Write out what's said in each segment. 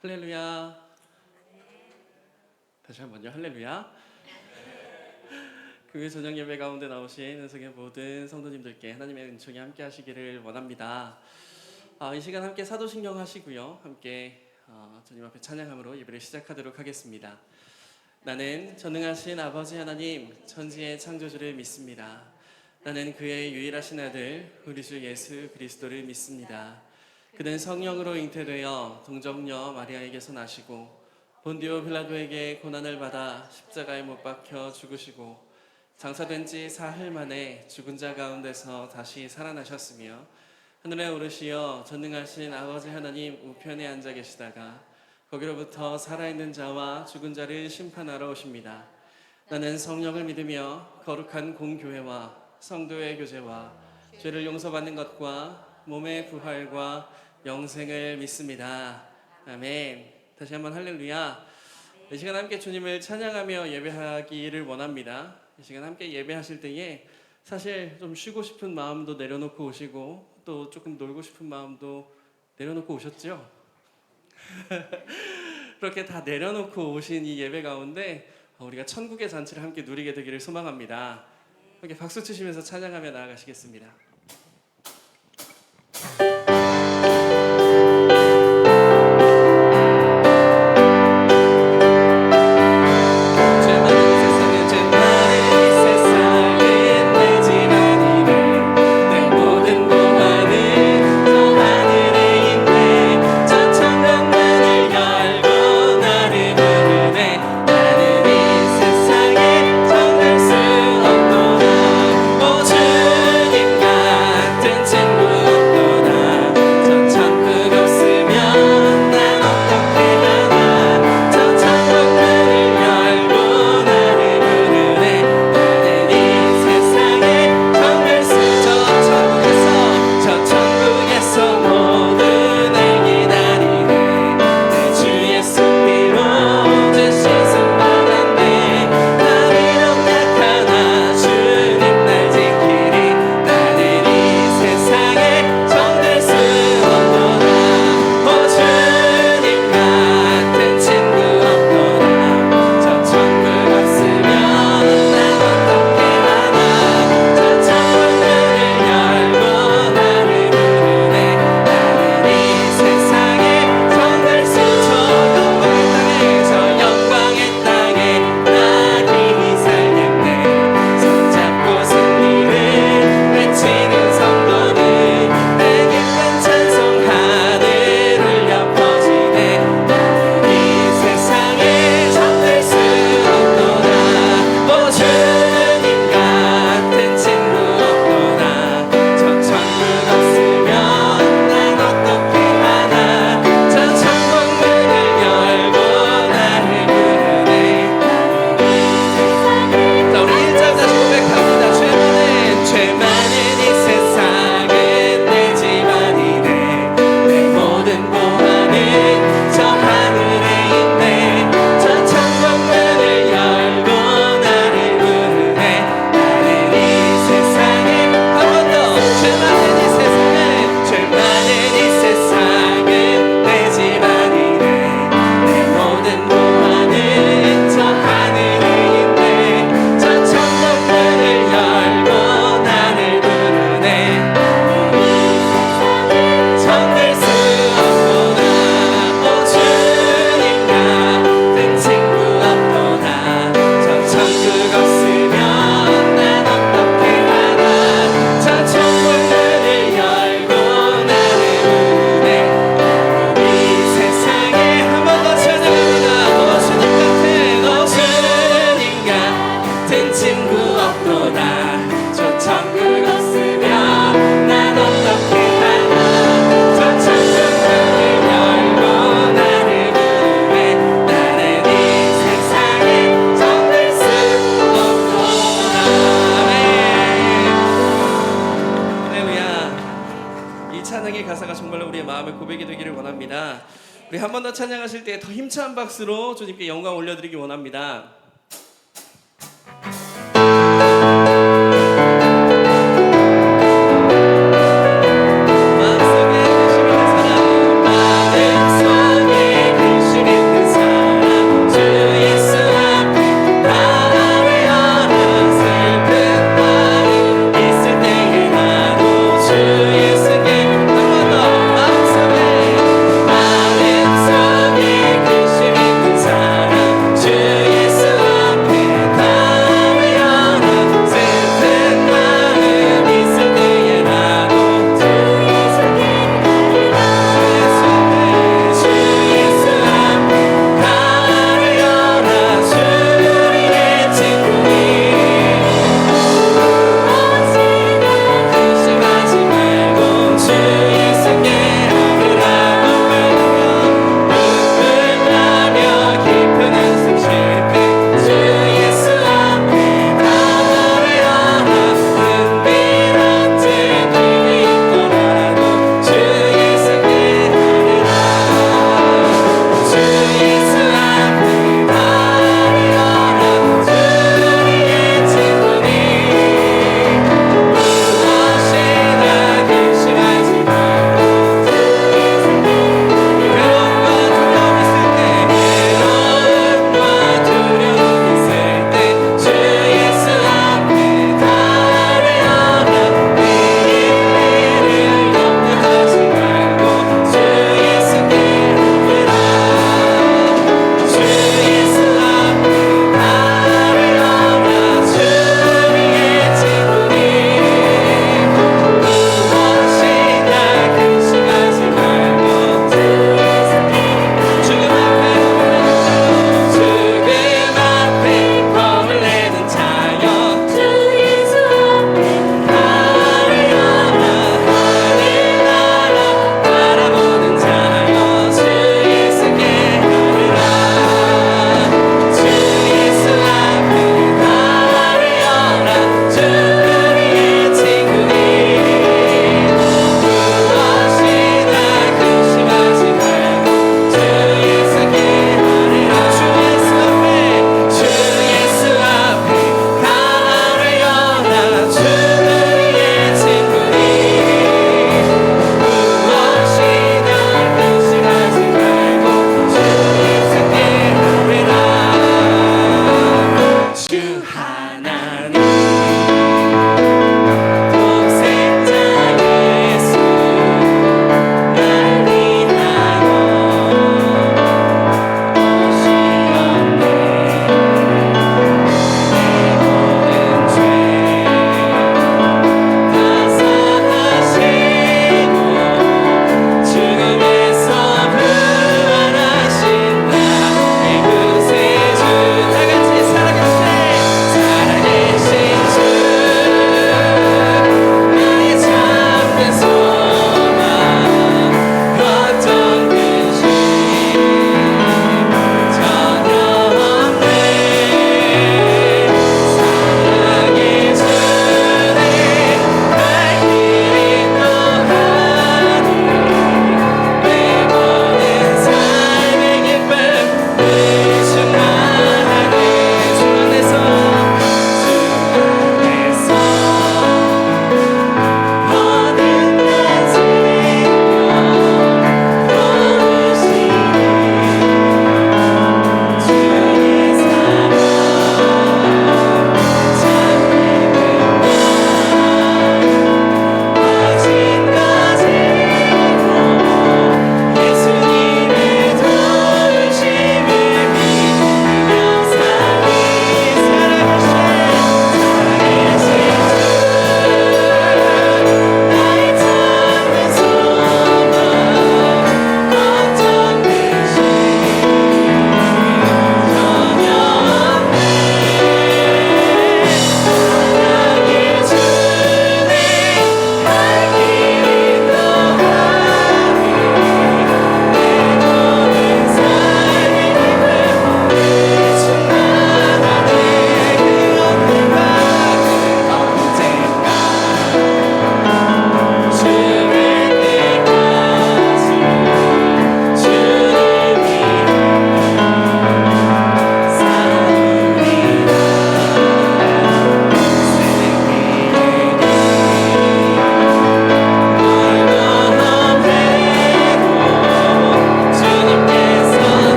할렐루야. 다시 한번요. 할렐루야. 교회 저녁 예배 가운데 나오신 은성의 모든 성도님들께 하나님의 은총이 함께 하시기를 원합니다. 이 시간 함께 사도신경 하시고요. 함께 주님 앞에 찬양함으로 예배를 시작하도록 하겠습니다. 나는 전능하신 아버지 하나님 천지의 창조주를 믿습니다. 나는 그의 유일하신 아들 우리 주 예수 그리스도를 믿습니다. 그는 성령으로 잉태되어 동정녀 마리아에게서 나시고 본디오 빌라도에게 고난을 받아 십자가에 못 박혀 죽으시고 장사된 지 사흘 만에 죽은 자 가운데서 다시 살아나셨으며 하늘에 오르시어 전능하신 아버지 하나님 우편에 앉아 계시다가 거기로부터 살아있는 자와 죽은 자를 심판하러 오십니다. 나는 성령을 믿으며 거룩한 공교회와 성도의 교제와 죄를 용서받는 것과 몸의 부활과 영생을 믿습니다. 아멘. 다시 한번 할렐루야. 이 시간 함께 주님을 찬양하며 예배하기를 원합니다. 이 시간 함께 예배하실 때에 사실 좀 쉬고 싶은 마음도 내려놓고 오시고 또 조금 놀고 싶은 마음도 내려놓고 오셨죠? 그렇게 다 내려놓고 오신 이 예배 가운데 우리가 천국의 잔치를 함께 누리게 되기를 소망합니다. 함께 박수 치시면서 찬양하며 나아가시겠습니다. 우리 한 번 더 찬양하실 때 더 힘찬 박수로 주님께 영광 올려드리기 원합니다. 마음속에 계시는 사람, 마음속에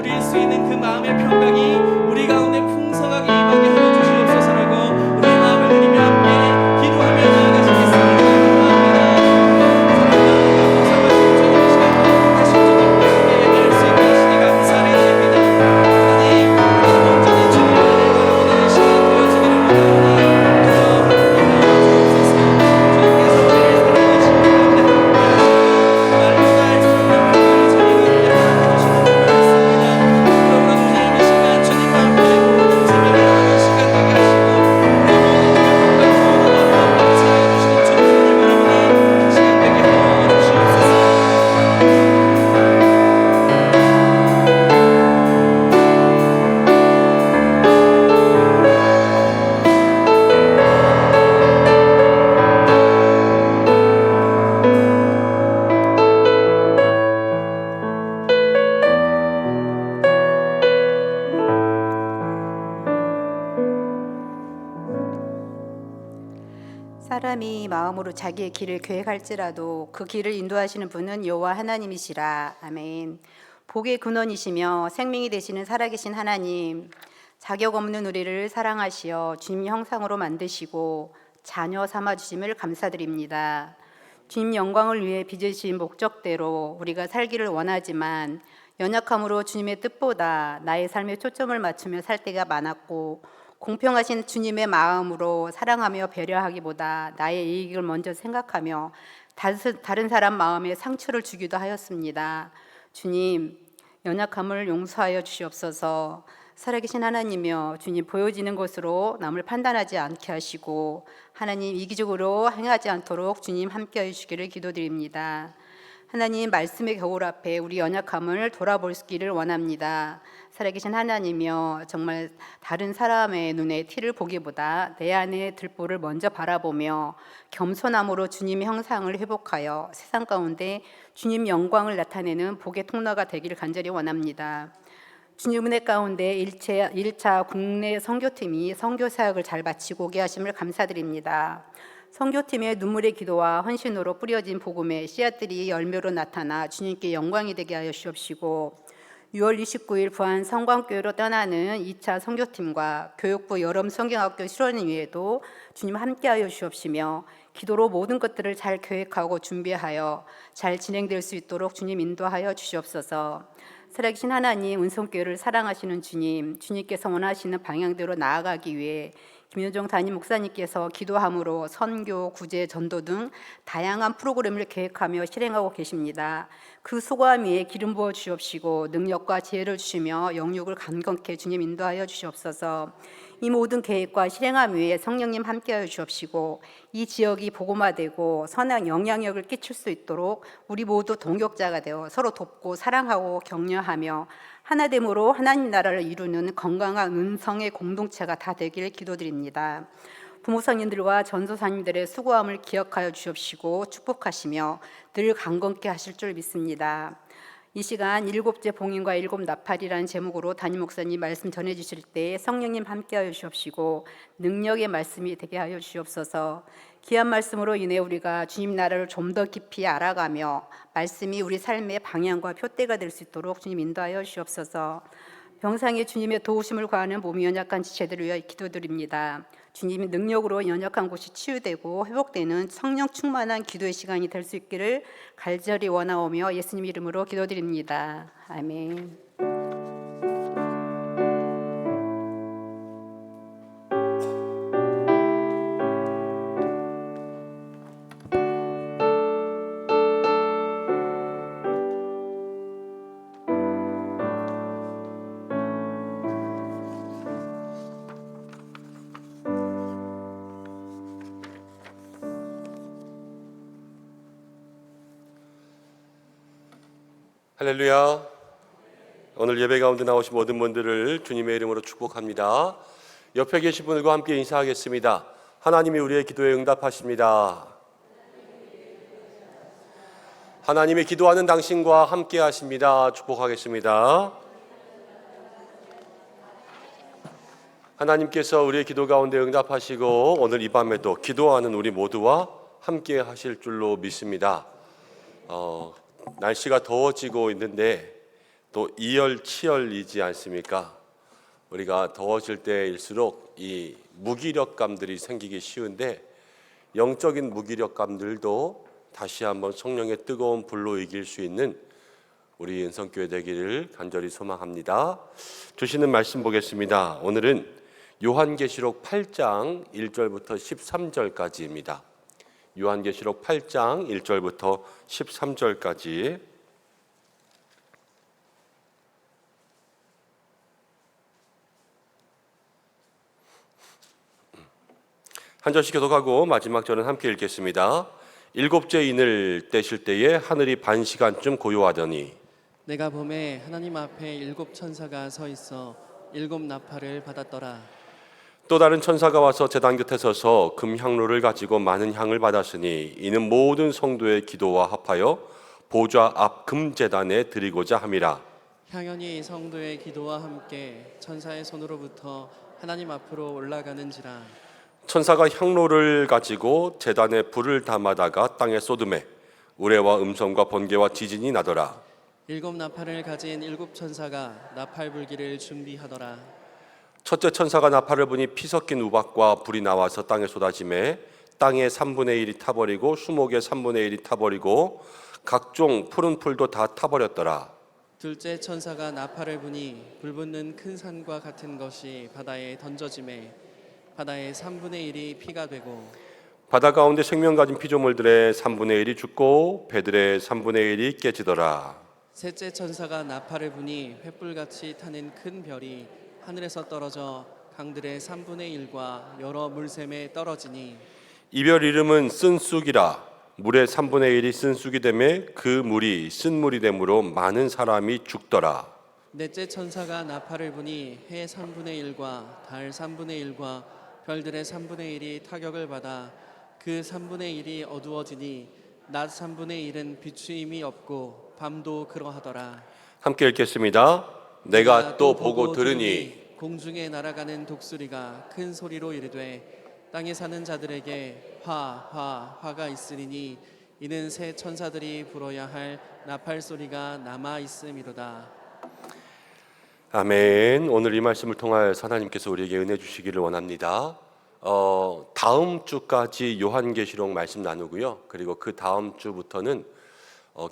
누릴 수 있는 그 마음의 평강이 우리 가운데 풍성하게 임하게 하여 주시옵소서라고 우리의 마음을 드리며 함께 기도하며 나아가시겠습니다. 사람이 마음으로 자기의 길을 계획할지라도 그 길을 인도하시는 분은 여호와 하나님이시라. 아멘. 복의 근원이시며 생명이 되시는 살아계신 하나님, 자격 없는 우리를 사랑하시어 주님 형상으로 만드시고 자녀 삼아 주심을 감사드립니다. 주님 영광을 위해 빚으신 목적대로 우리가 살기를 원하지만 연약함으로 주님의 뜻보다 나의 삶에 초점을 맞추며 살 때가 많았고, 공평하신 주님의 마음으로 사랑하며 배려하기보다 나의 이익을 먼저 생각하며 다른 사람 마음에 상처를 주기도 하였습니다. 주님, 연약함을 용서하여 주시옵소서. 살아계신 하나님이여, 주님 보여지는 것으로 남을 판단하지 않게 하시고 하나님 이기적으로 행하지 않도록 주님 함께해 주시기를 기도드립니다. 하나님 말씀의 겨울 앞에 우리 연약함을 돌아볼 수 있기를 원합니다. 살아계신 하나님이여, 정말 다른 사람의 눈에 티를 보기보다 내 안의 들보를 먼저 바라보며 겸손함으로 주님의 형상을 회복하여 세상 가운데 주님 영광을 나타내는 복의 통로가 되기를 간절히 원합니다. 주님 은혜 가운데 1차 국내 선교팀이 선교 사역을 잘 마치고 오게 하심을 감사드립니다. 선교팀의 눈물의 기도와 헌신으로 뿌려진 복음의 씨앗들이 열매로 나타나 주님께 영광이 되게 하여 주옵시고, 6월 29일 부안 성광교회로 떠나는 2차 선교팀과 교육부 여름 성경학교 실원위에도 주님 함께하여 주옵시며 기도로 모든 것들을 잘 계획하고 준비하여 잘 진행될 수 있도록 주님 인도하여 주시옵소서. 살아계신 하나님, 은성교회를 사랑하시는 주님, 주님께서 원하시는 방향대로 나아가기 위해 김효정 담임 목사님께서 기도함으로 선교, 구제, 전도 등 다양한 프로그램을 계획하며 실행하고 계십니다. 그 수고함 위에 기름 부어 주옵시고 능력과 지혜를 주시며 영육을 강건케 주님 인도하여 주시옵소서. 이 모든 계획과 실행함 위에 성령님 함께하여 주옵시고 이 지역이 복음화되고 선한 영향력을 끼칠 수 있도록 우리 모두 동역자가 되어 서로 돕고 사랑하고 격려하며 하나됨으로 하나님 나라를 이루는 건강한 은성의 공동체가 다 되길 기도드립니다. 부모성님들과 전도사님들의 수고함을 기억하여 주옵시고 축복하시며 늘 강건케 하실 줄 믿습니다. 이 시간 7째 봉인과 7 나팔이라는 제목으로 담임 목사님 말씀 전해 주실 때 성령님 함께하여 주옵시고 능력의 말씀이 되게 하여 주옵소서. 귀한 말씀으로 인해 우리가 주님 나라를 좀 더 깊이 알아가며 말씀이 우리 삶의 방향과 표대가 될 수 있도록 주님 인도하여 주옵소서. 병상에 주님의 도우심을 구하는 몸이 연약한 지체들을 위하여 기도드립니다. 주님의 능력으로 연약한 곳이 치유되고 회복되는 성령 충만한 기도의 시간이 될 수 있기를 간절히 원하오며 예수님 이름으로 기도드립니다. 아멘. 할렐루야. 오늘 예배 가운데 나오신 모든 분들을 주님의 이름으로 축복합니다. 옆에 계신 분들과 함께 인사하겠습니다. 하나님이 우리의 기도에 응답하십니다. 하나님이 기도하는 당신과 함께 하십니다. 축복하겠습니다. 하나님께서 우리의 기도 가운데 응답하시고 오늘 이 밤에도 기도하는 우리 모두와 함께 하실 줄로 믿습니다. 날씨가 더워지고 있는데 또 이열치열이지 않습니까? 우리가 더워질 때일수록 이 무기력감들이 생기기 쉬운데 영적인 무기력감들도 다시 한번 성령의 뜨거운 불로 이길 수 있는 우리 은성교회 되기를 간절히 소망합니다. 주시는 말씀 보겠습니다. 오늘은 요한계시록 8장 1절부터 13절까지입니다. 요한계시록 8장 1절부터 13절까지 한 절씩 교독하고 마지막 절은 함께 읽겠습니다. 일곱째 인을 떼실 때에 하늘이 반 시간쯤 고요하더니 내가 봄에 하나님 앞에 7 천사가 서 있어 7 나팔을 받았더라. 또 다른 천사가 와서 제단 곁에 서서 금향로를 가지고 많은 향을 받았으니 이는 모든 성도의 기도와 합하여 보좌 앞 금제단에 드리고자 함이라. 향연이 성도의 기도와 함께 천사의 손으로부터 하나님 앞으로 올라가는지라. 천사가 향로를 가지고 제단에 불을 담아다가 땅에 쏟음에 우레와 음성과 번개와 지진이 나더라. 7 나팔을 가진 7 천사가 나팔 불기를 준비하더라. 첫째 천사가 나팔을 부니 피 섞인 우박과 불이 나와서 땅에 쏟아지매 땅의 3분의 1이 타버리고 수목의 3분의 1이 타버리고 각종 푸른 풀도 다 타버렸더라. 둘째 천사가 나팔을 부니 불붙는 큰 산과 같은 것이 바다에 던져지매 바다의 3분의 1이 피가 되고 바다 가운데 생명 가진 피조물들의 3분의 1이 죽고 배들의 3분의 1이 깨지더라. 셋째 천사가 나팔을 부니 횃불같이 타는 큰 별이 하늘에서 떨어져 강들의 3분의 1과 여러 물샘에 떨어지니 이별 이름은 쓴쑥이라. 물의 3분의 1이 쓴쑥이 되매 그 물이 쓴물이 되므로 많은 사람이 죽더라. 넷째 천사가 나팔을 부니 해 3분의 1과 달 3분의 1과 별들의 3분의 1이 타격을 받아 그 3분의 1이 어두워지니 낮 3분의 1은 비추임이 없고 밤도 그러하더라. 함께 읽겠습니다. 내가 또 보고 들으니 공중에 날아가는 독수리가 큰 소리로 이르되 땅에 사는 자들에게 화가 있으리니 이는 새 천사들이 불어야 할 나팔 소리가 남아 있음이로다. 아멘. 오늘 이 말씀을 통하여 하나님께서 우리에게 은혜 주시기를 원합니다. 다음 주까지 요한계시록 말씀 나누고요. 그리고 그 다음 주부터는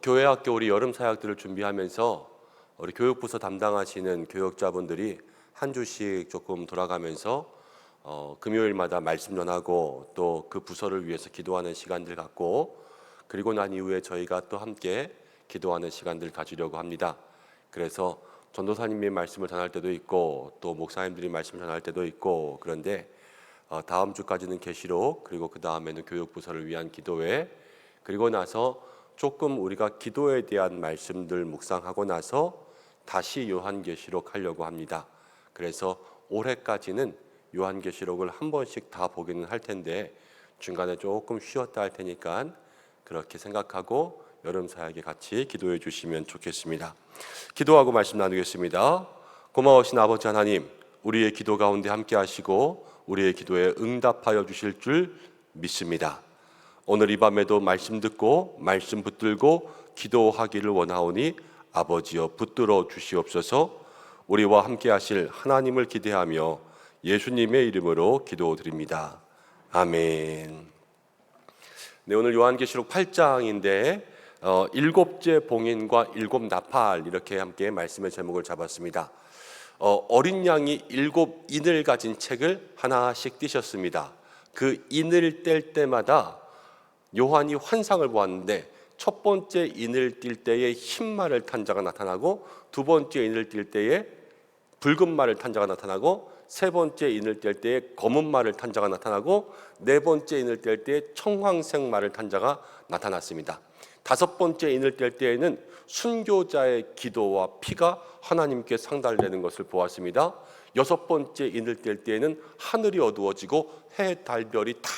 교회학교 우리 여름 사역들을 준비하면서 우리 교육부서 담당하시는 교역자분들이 한 주씩 조금 돌아가면서 금요일마다 말씀 전하고 또 그 부서를 위해서 기도하는 시간들 갖고 그리고 난 이후에 저희가 또 함께 기도하는 시간들 가지려고 합니다. 그래서 전도사님이 말씀을 전할 때도 있고 또 목사님들이 말씀을 전할 때도 있고 그런데 다음 주까지는 계시록 그리고 그 다음에는 교육부서를 위한 기도회 그리고 나서 조금 우리가 기도에 대한 말씀들 묵상하고 나서 다시 요한계시록 하려고 합니다. 그래서 올해까지는 요한계시록을 한 번씩 다 보기는 할 텐데 중간에 조금 쉬었다 할 테니까 그렇게 생각하고 여름 사역에 같이 기도해 주시면 좋겠습니다. 기도하고 말씀 나누겠습니다. 고마우신 아버지 하나님, 우리의 기도 가운데 함께 하시고 우리의 기도에 응답하여 주실 줄 믿습니다. 오늘 이 밤에도 말씀 듣고 말씀 붙들고 기도하기를 원하오니 아버지여 붙들어 주시옵소서. 우리와 함께 하실 하나님을 기대하며 예수님의 이름으로 기도드립니다. 아멘. 네, 오늘 요한계시록 8장인데 7째 봉인과 7 나팔 이렇게 함께 말씀의 제목을 잡았습니다. 어린 양이 7 인을 가진 책을 하나씩 띄셨습니다. 그 인을 뗄 때마다 요한이 환상을 보았는데 첫 번째 인을 띌 때에 흰 말을 탄 자가 나타나고 두 번째 인을 띌 때에 붉은 말을 탄 자가 나타나고 세 번째 인을 뗄 때에 검은 말을 탄 자가 나타나고 네 번째 인을 뗄 때에 청황색 말을 탄 자가 나타났습니다. 다섯 번째 인을 뗄 때에는 순교자의 기도와 피가 하나님께 상달되는 것을 보았습니다. 여섯 번째 인을 뗄 때에는 하늘이 어두워지고 해, 달, 별이 다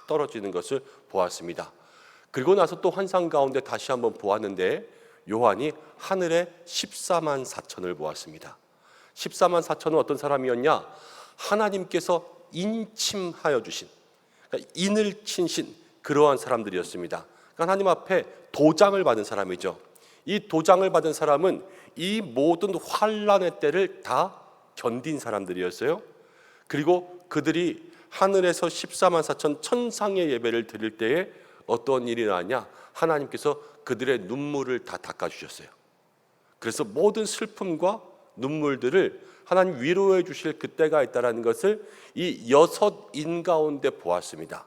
떨어지는 것을 보았습니다. 그리고 나서 또 환상 가운데 다시 한번 보았는데 요한이 하늘에 14만 4천을 보았습니다. 14만 4천은 어떤 사람이었냐? 하나님께서 인침하여 주신, 그러니까 인을 친신 그러한 사람들이었습니다. 그러니까 하나님 앞에 도장을 받은 사람이죠. 이 도장을 받은 사람은 이 모든 환란의 때를 다 견딘 사람들이었어요. 그리고 그들이 하늘에서 14만 4천 천상의 예배를 드릴 때에 어떤 일이 나냐? 하나님께서 그들의 눈물을 다 닦아주셨어요. 그래서 모든 슬픔과 눈물들을 하나님 위로해 주실 그때가 있다는 것을 이 6인 가운데 보았습니다.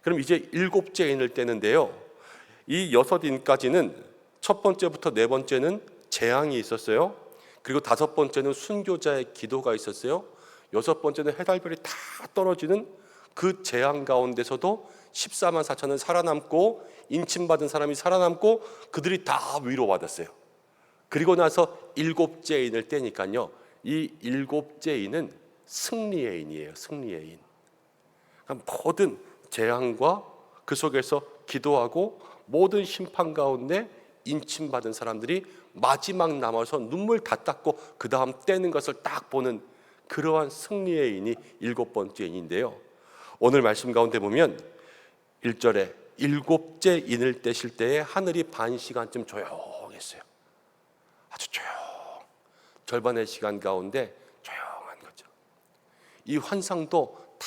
그럼 이제 7째 인을 떼는데요, 이 6인까지는 첫 번째부터 네 번째는 재앙이 있었어요. 그리고 5번째는 순교자의 기도가 있었어요. 6번째는 해달별이 다 떨어지는 그 재앙 가운데서도 14만 4천은 살아남고 인침받은 사람이 살아남고 그들이 다 위로받았어요. 그리고 나서 7째 인을 떼니까요, 이 7째 인은 승리의 인이에요. 승리의 인. 모든 재앙과 그 속에서 기도하고 모든 심판 가운데 인침받은 사람들이 마지막 남아서 눈물 다 닦고 그 다음 떼는 것을 딱 보는 그러한 승리의 인이 7번째 인인데요, 오늘 말씀 가운데 보면 1절에 7째 인을 떼실 때에 하늘이 반 시간쯤 조용했어요. 아주 절반의 시간 가운데 조용한 거죠. 이 환상도 다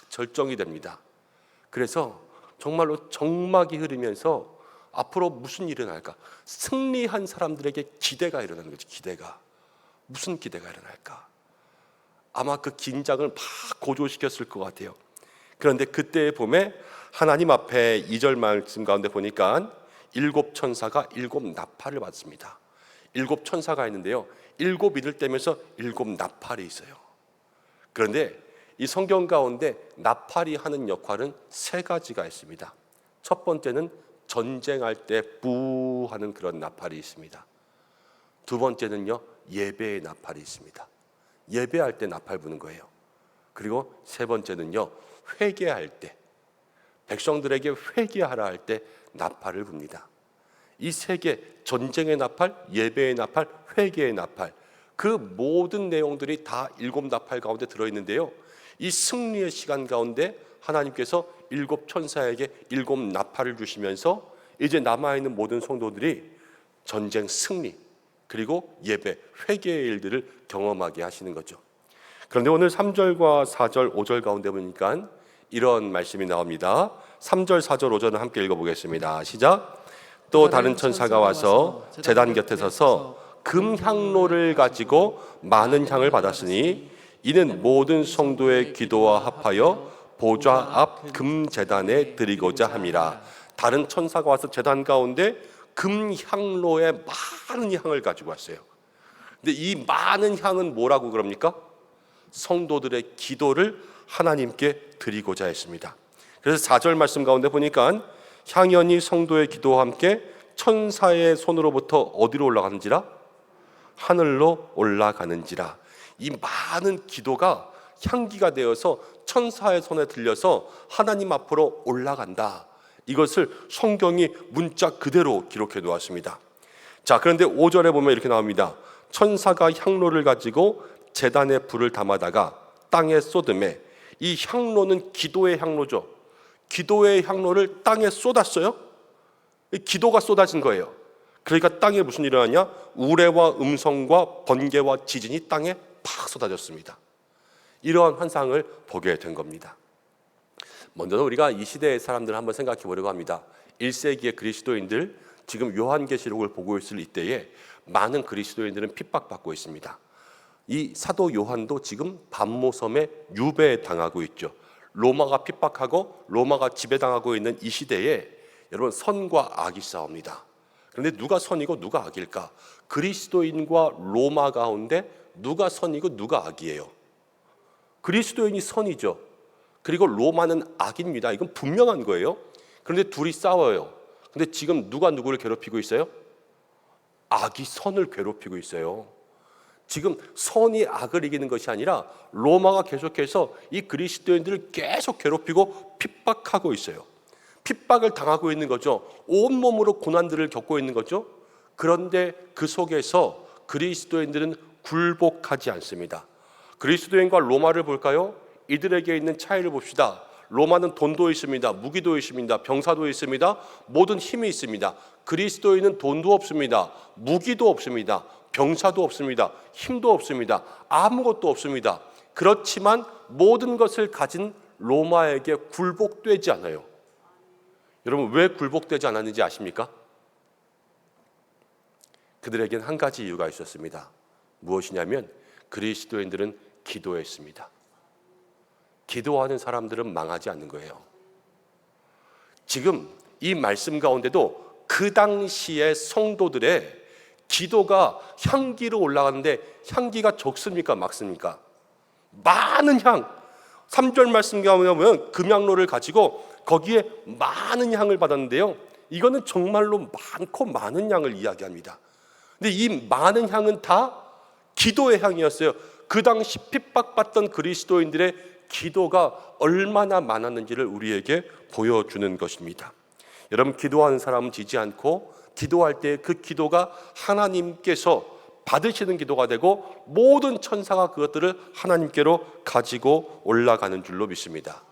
절정이 됩니다. 그래서 정말로 정막이 흐르면서 앞으로 무슨 일이 날까? 승리한 사람들에게 기대가 일어나는 거죠. 기대가. 무슨 기대가 일어날까? 아마 그 긴장을 막 고조시켰을 것 같아요. 그런데 그때의 봄에 하나님 앞에 2절 말씀 가운데 보니까 7 천사가 7 나팔을 받습니다. 7 천사가 있는데요, 7인을 떼면서 7 나팔이 있어요. 그런데 이 성경 가운데 나팔이 하는 역할은 3가지가 있습니다. 첫 번째는 전쟁할 때 뿌 하는 그런 나팔이 있습니다. 두 번째는요, 예배의 나팔이 있습니다. 예배할 때 나팔 부는 거예요. 그리고 세 번째는요, 회개할 때, 백성들에게 회개하라 할 때 나팔을 붑니다. 이 3개, 전쟁의 나팔, 예배의 나팔, 회개의 나팔, 그 모든 내용들이 다 7 나팔 가운데 들어있는데요, 이 승리의 시간 가운데 하나님께서 7 천사에게 7 나팔을 주시면서 이제 남아있는 모든 성도들이 전쟁 승리, 그리고 예배, 회개의 일들을 경험하게 하시는 거죠. 그런데 오늘 3절과 4절, 5절 가운데 보니까 이런 말씀이 나옵니다. 3절, 4절, 5절은 함께 읽어보겠습니다. 시작. 또 다른 천사가 와서 제단 곁에 서서 금향로를 가지고 많은 향을 받았으니 이는 모든 성도의 기도와 합하여 보좌 앞 금제단에 드리고자 함이라. 다른 천사가 와서 제단 가운데 금향로에 많은 향을 가지고 왔어요. 근데 이 많은 향은 뭐라고 그럽니까? 성도들의 기도를 하나님께 드리고자 했습니다. 그래서 4절 말씀 가운데 보니까 향연이 성도의 기도와 함께 천사의 손으로부터 어디로 올라가는지라? 하늘로 올라가는지라. 이 많은 기도가 향기가 되어서 천사의 손에 들려서 하나님 앞으로 올라간다. 이것을 성경이 문자 그대로 기록해 놓았습니다. 자, 그런데 5절에 보면 이렇게 나옵니다. 천사가 향로를 가지고 제단에 불을 담아다가 땅에 쏟음에, 이 향로는 기도의 향로죠. 기도의 향로를 땅에 쏟았어요. 기도가 쏟아진 거예요. 그러니까 땅에 무슨 일이 일어나냐? 우레와 음성과 번개와 지진이 땅에 팍 쏟아졌습니다. 이러한 환상을 보게 된 겁니다. 먼저 우리가 이 시대의 사람들을 한번 생각해 보려고 합니다. 1세기의 그리스도인들, 지금 요한계시록을 보고 있을 이때에 많은 그리스도인들은 핍박받고 있습니다. 이 사도 요한도 지금 반모섬에 유배당하고 있죠. 로마가 핍박하고 로마가 지배당하고 있는 이 시대에 여러분, 선과 악이 싸웁니다. 그런데 누가 선이고 누가 악일까? 그리스도인과 로마 가운데 누가 선이고 누가 악이에요? 그리스도인이 선이죠. 그리고 로마는 악입니다. 이건 분명한 거예요. 그런데 둘이 싸워요. 근데 지금 누가 누구를 괴롭히고 있어요? 악이 선을 괴롭히고 있어요. 지금 선이 악을 이기는 것이 아니라 로마가 계속해서 이 그리스도인들을 계속 괴롭히고 핍박하고 있어요. 핍박을 당하고 있는 거죠. 온몸으로 고난들을 겪고 있는 거죠. 그런데 그 속에서 그리스도인들은 굴복하지 않습니다. 그리스도인과 로마를 볼까요? 이들에게 있는 차이를 봅시다. 로마는 돈도 있습니다. 무기도 있습니다. 병사도 있습니다. 모든 힘이 있습니다. 그리스도인은 돈도 없습니다. 무기도 없습니다. 병사도 없습니다. 힘도 없습니다. 아무것도 없습니다. 그렇지만 모든 것을 가진 로마에게 굴복되지 않아요. 여러분, 왜 굴복되지 않았는지 아십니까? 그들에겐 한 가지 이유가 있었습니다. 무엇이냐면 그리스도인들은 기도했습니다. 기도하는 사람들은 망하지 않는 거예요. 지금 이 말씀 가운데도 그 당시의 성도들의 기도가 향기로 올라가는데 향기가 적습니까? 많습니까? 많은 향. 3절 말씀 가운데 보면 금향로를 가지고 거기에 많은 향을 받았는데요, 이거는 정말로 많고 많은 향을 이야기합니다. 근데 이 많은 향은 다 기도의 향이었어요. 그 당시 핍박받던 그리스도인들의 기도가 얼마나 많았는지를 우리에게 보여주는 것입니다. 여러분, 기도하는 사람은 지지 않고 기도할 때 그 기도가 하나님께서 받으시는 기도가 되고 모든 천사가 그것들을 하나님께로 가지고 올라가는 줄로 믿습니다.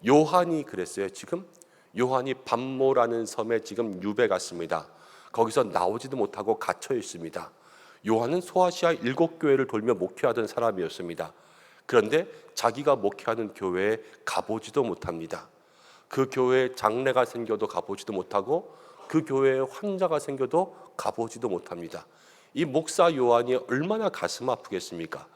요한이 그랬어요. 지금 요한이 밤모라는 섬에 지금 유배 갔습니다. 거기서 나오지도 못하고 갇혀 있습니다. 요한은 소아시아 7교회를 돌며 목회하던 사람이었습니다. 그런데 자기가 목회하는 교회에 가보지도 못합니다. 그 교회에 장례가 생겨도 가보지도 못하고 그 교회에 환자가 생겨도 가보지도 못합니다. 이 목사 요한이 얼마나 가슴 아프겠습니까?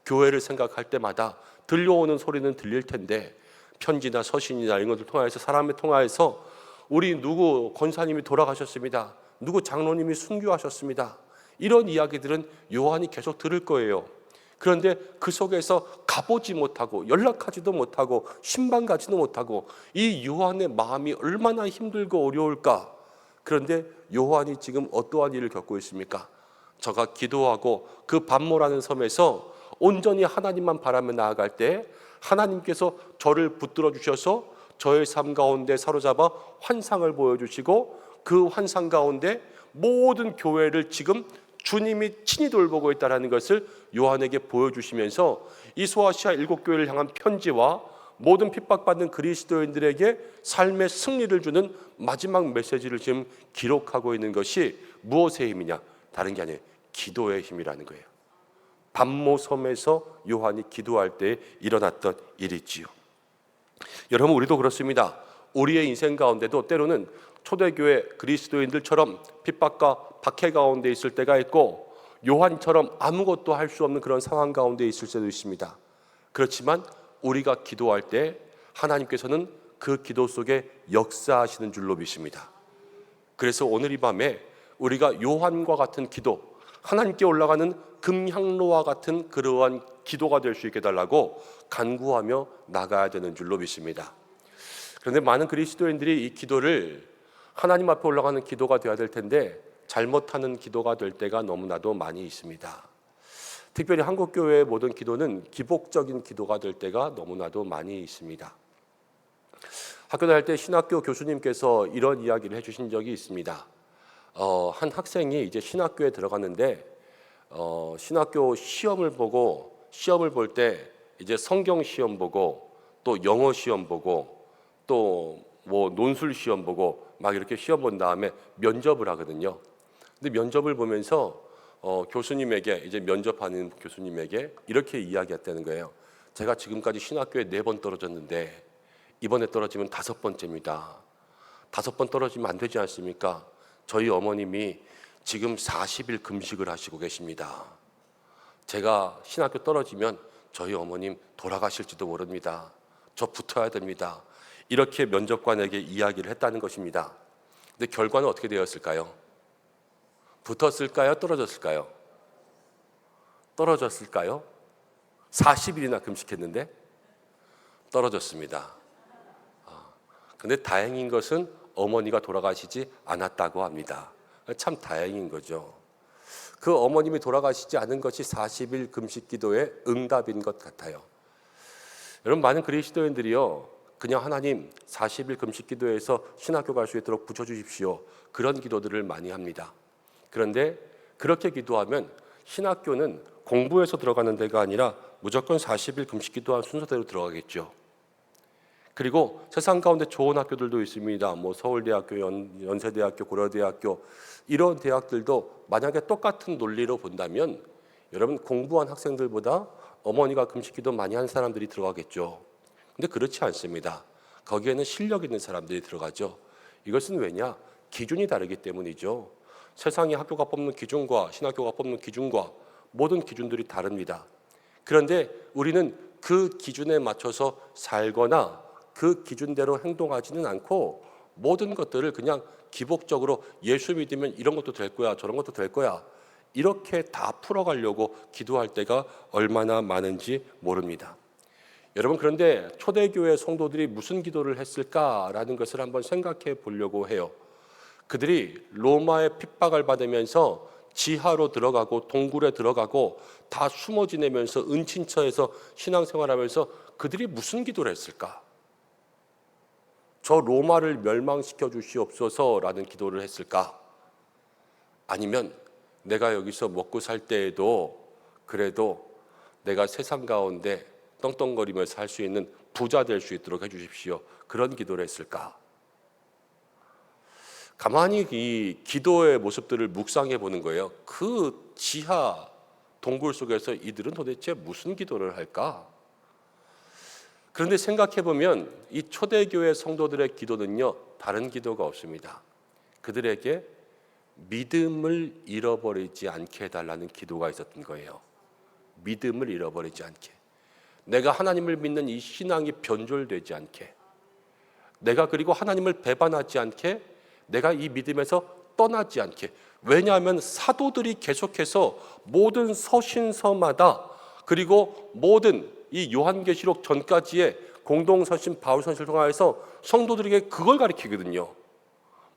교회를 생각할 때마다 들려오는 소리는 들릴 텐데 편지나 서신이나 이런 것을 통해서 사람을 통해서 우리 누구 권사님이 돌아가셨습니다. 누구 장로님이 순교하셨습니다. 이런 이야기들은 요한이 계속 들을 거예요. 그런데 그 속에서 가보지 못하고 연락하지도 못하고 신방 가지도 못하고 이 요한의 마음이 얼마나 힘들고 어려울까. 그런데 요한이 지금 어떠한 일을 겪고 있습니까? 저가 기도하고 그 밤모라는 섬에서 온전히 하나님만 바라며 나아갈 때 하나님께서 저를 붙들어 주셔서 저의 삶 가운데 사로잡아 환상을 보여주시고 그 환상 가운데 모든 교회를 지금 주님이 친히 돌보고 있다는 것을 요한에게 보여주시면서 이 소아시아 7교회를 향한 편지와 모든 핍박받는 그리스도인들에게 삶의 승리를 주는 마지막 메시지를 지금 기록하고 있는 것이 무엇의 힘이냐? 다른 게 아니에요. 기도의 힘이라는 거예요. 밤모 섬에서 요한이 기도할 때 일어났던 일이지요. 여러분, 우리도 그렇습니다. 우리의 인생 가운데도 때로는 초대교회 그리스도인들처럼 핍박과 박해 가운데 있을 때가 있고 요한처럼 아무것도 할 수 없는 그런 상황 가운데 있을 때도 있습니다. 그렇지만 우리가 기도할 때 하나님께서는 그 기도 속에 역사하시는 줄로 믿습니다. 그래서 오늘 이 밤에 우리가 요한과 같은 기도, 하나님께 올라가는 금향로와 같은 그러한 기도가 될 수 있게 달라고 간구하며 나가야 되는 줄로 믿습니다. 그런데 많은 그리스도인들이 이 기도를 하나님 앞에 올라가는 기도가 되어야 될 텐데 잘못하는 기도가 될 때가 너무나도 많이 있습니다. 특별히 한국교회의 모든 기도는 기복적인 기도가 될 때가 너무나도 많이 있습니다. 학교 다닐 때 신학교 교수님께서 이런 이야기를 해주신 적이 있습니다. 한 학생이 이제 신학교에 들어갔는데 신학교 시험을 볼 때 이제 성경 시험 보고 또 영어 시험 보고 또 뭐 논술 시험 보고 막 이렇게 시험 본 다음에 면접을 하거든요. 근데 면접을 보면서 교수님에게 이제 면접하는 교수님에게 이렇게 이야기했다는 거예요. 제가 지금까지 신학교에 4번 떨어졌는데 이번에 떨어지면 5번째입니다. 5번 떨어지면 안 되지 않습니까? 저희 어머님이 지금 40일 금식을 하시고 계십니다. 제가 신학교 떨어지면 저희 어머님 돌아가실지도 모릅니다. 저 붙어야 됩니다. 이렇게 면접관에게 이야기를 했다는 것입니다. 근데 결과는 어떻게 되었을까요? 붙었을까요? 떨어졌을까요? 떨어졌을까요? 40일이나 금식했는데 떨어졌습니다. 근데 다행인 것은 어머니가 돌아가시지 않았다고 합니다. 참 다행인 거죠. 그 어머님이 돌아가시지 않은 것이 40일 금식 기도의 응답인 것 같아요. 여러분, 많은 그리스도인들이요, 그냥 하나님 40일 금식 기도에서 신학교 갈 수 있도록 붙여주십시오, 그런 기도들을 많이 합니다. 그런데 그렇게 기도하면 신학교는 공부해서 들어가는 데가 아니라 무조건 40일 금식 기도한 순서대로 들어가겠죠. 그리고 세상 가운데 좋은 학교들도 있습니다. 뭐 서울대학교, 연세대학교, 고려대학교 이런 대학들도 만약에 똑같은 논리로 본다면 여러분 공부한 학생들보다 어머니가 금식기도 많이 한 사람들이 들어가겠죠. 근데 그렇지 않습니다. 거기에는 실력 있는 사람들이 들어가죠. 이것은 왜냐? 기준이 다르기 때문이죠. 세상의 학교가 뽑는 기준과 신학교가 뽑는 기준과 모든 기준들이 다릅니다. 그런데 우리는 그 기준에 맞춰서 살거나 그 기준대로 행동하지는 않고 모든 것들을 그냥 기복적으로 예수 믿으면 이런 것도 될 거야, 저런 것도 될 거야, 이렇게 다 풀어가려고 기도할 때가 얼마나 많은지 모릅니다. 여러분, 그런데 초대교회 성도들이 무슨 기도를 했을까라는 것을 한번 생각해 보려고 해요. 그들이 로마의 핍박을 받으면서 지하로 들어가고 동굴에 들어가고 다 숨어 지내면서 은친처에서 신앙생활하면서 그들이 무슨 기도를 했을까? 저 로마를 멸망시켜 주시옵소서라는 기도를 했을까? 아니면 내가 여기서 먹고 살 때에도 그래도 내가 세상 가운데 떵떵거리면서 할 수 있는 부자 될 수 있도록 해주십시오, 그런 기도를 했을까? 가만히 이 기도의 모습들을 묵상해 보는 거예요. 그 지하 동굴 속에서 이들은 도대체 무슨 기도를 할까? 그런데 생각해 보면 이 초대교회 성도들의 기도는요, 다른 기도가 없습니다. 그들에게 믿음을 잃어버리지 않게 해달라는 기도가 있었던 거예요. 믿음을 잃어버리지 않게, 내가 하나님을 믿는 이 신앙이 변절되지 않게, 내가 그리고 하나님을 배반하지 않게, 내가 이 믿음에서 떠나지 않게. 왜냐하면 사도들이 계속해서 모든 서신서마다 그리고 모든 이 요한계시록 전까지의 공동서신 바울서신을 통하여서 성도들에게 그걸 가르치거든요.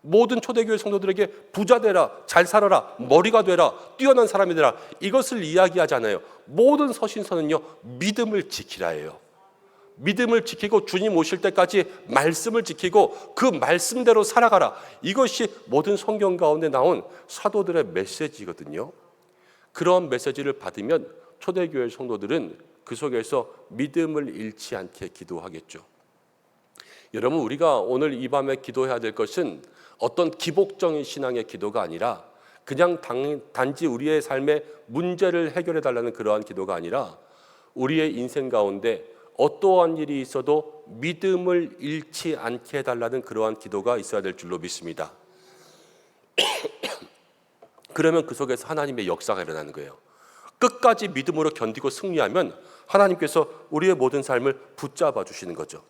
모든 초대교회 성도들에게 부자 되라, 잘 살아라, 머리가 되라, 뛰어난 사람이 되라, 이것을 이야기하잖아요. 모든 서신서는요, 믿음을 지키라예요. 믿음을 지키고 주님 오실 때까지 말씀을 지키고 그 말씀대로 살아가라. 이것이 모든 성경 가운데 나온 사도들의 메시지거든요. 그런 메시지를 받으면 초대교회 성도들은 그 속에서 믿음을 잃지 않게 기도하겠죠. 여러분, 우리가 오늘 이 밤에 기도해야 될 것은 어떤 기복적인 신앙의 기도가 아니라 그냥 단지 우리의 삶의 문제를 해결해 달라는 그러한 기도가 아니라 우리의 인생 가운데 어떠한 일이 있어도 믿음을 잃지 않게 해달라는 그러한 기도가 있어야 될 줄로 믿습니다. 그러면 그 속에서 하나님의 역사가 일어나는 거예요. 끝까지 믿음으로 견디고 승리하면 하나님께서 우리의 모든 삶을 붙잡아 주시는 거죠.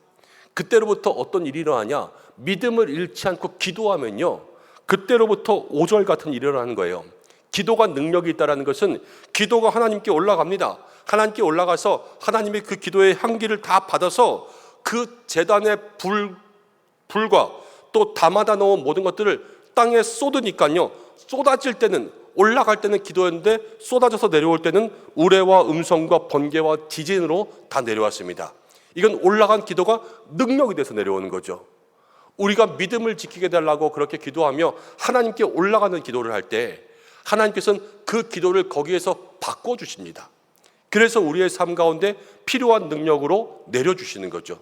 그때로부터 어떤 일이 일어나냐? 믿음을 잃지 않고 기도하면요, 그때로부터 오절 같은 일이 일어나는 거예요. 기도가 능력이 있다는 것은 기도가 하나님께 올라갑니다. 하나님께 올라가서 하나님의 그 기도의 향기를 다 받아서 그 제단의 불과 또 담아다 놓은 모든 것들을 땅에 쏟으니까요, 쏟아질 때는, 올라갈 때는 기도였는데 쏟아져서 내려올 때는 우레와 음성과 번개와 지진으로 다 내려왔습니다. 이건 올라간 기도가 능력이 돼서 내려오는 거죠. 우리가 믿음을 지키게 달라고 그렇게 기도하며 하나님께 올라가는 기도를 할 때 하나님께서는 그 기도를 거기에서 바꿔주십니다. 그래서 우리의 삶 가운데 필요한 능력으로 내려주시는 거죠.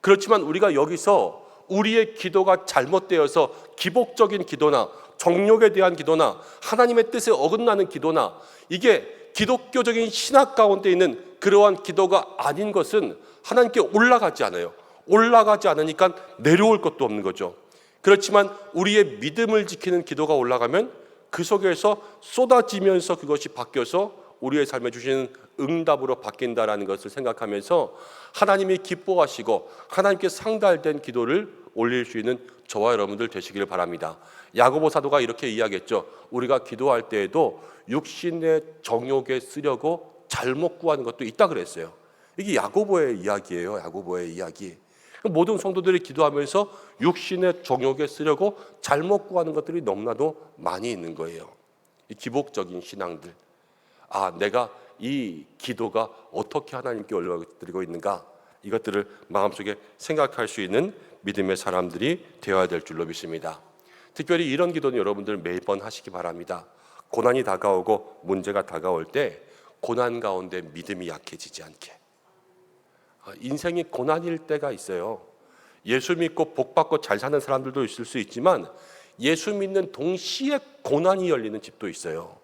그렇지만 우리가 여기서 우리의 기도가 잘못되어서 기복적인 기도나 정욕에 대한 기도나 하나님의 뜻에 어긋나는 기도나 이게 기독교적인 신학 가운데 있는 그러한 기도가 아닌 것은 하나님께 올라가지 않아요. 올라가지 않으니까 내려올 것도 없는 거죠. 그렇지만 우리의 믿음을 지키는 기도가 올라가면 그 속에서 쏟아지면서 그것이 바뀌어서 우리의 삶에 주시는 응답으로 바뀐다라는 것을 생각하면서 하나님이 기뻐하시고 하나님께 상달된 기도를 올릴 수 있는 저와 여러분들 되시기를 바랍니다. 야고보 사도가 이렇게 이야기했죠. 우리가 기도할 때에도 육신의 정욕에 쓰려고 잘못 구하는 것도 있다 그랬어요. 이게 야고보의 이야기예요. 야고보의 이야기. 모든 성도들이 기도하면서 육신의 정욕에 쓰려고 잘못 구하는 것들이 너무나도 많이 있는 거예요. 이 기복적인 신앙들. 내가 이 기도가 어떻게 하나님께 올려드리고 있는가, 이것들을 마음속에 생각할 수 있는 믿음의 사람들이 되어야 될 줄로 믿습니다. 특별히 이런 기도는 여러분들 매번 하시기 바랍니다. 고난이 다가오고 문제가 다가올 때 고난 가운데 믿음이 약해지지 않게. 인생이 고난일 때가 있어요. 예수 믿고 복 받고 잘 사는 사람들도 있을 수 있지만 예수 믿는 동시에 고난이 열리는 집도 있어요.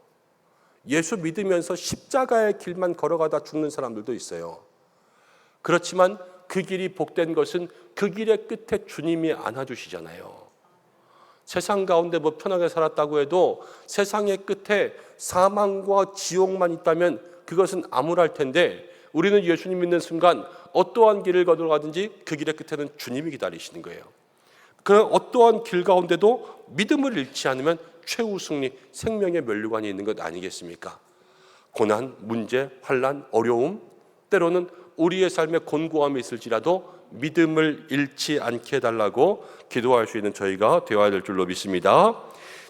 예수 믿으면서 십자가의 길만 걸어가다 죽는 사람들도 있어요. 그렇지만 그 길이 복된 것은 그 길의 끝에 주님이 안아주시잖아요. 세상 가운데 뭐 편하게 살았다고 해도 세상의 끝에 사망과 지옥만 있다면 그것은 암울할 텐데, 우리는 예수님 믿는 순간 어떠한 길을 걸어가든지 그 길의 끝에는 주님이 기다리시는 거예요. 그 어떠한 길 가운데도 믿음을 잃지 않으면 최후 승리, 생명의 면류관이 있는 것 아니겠습니까? 고난, 문제, 환난, 어려움, 때로는 우리의 삶에 곤고함이 있을지라도 믿음을 잃지 않게 해달라고 기도할 수 있는 저희가 되어야 될 줄로 믿습니다.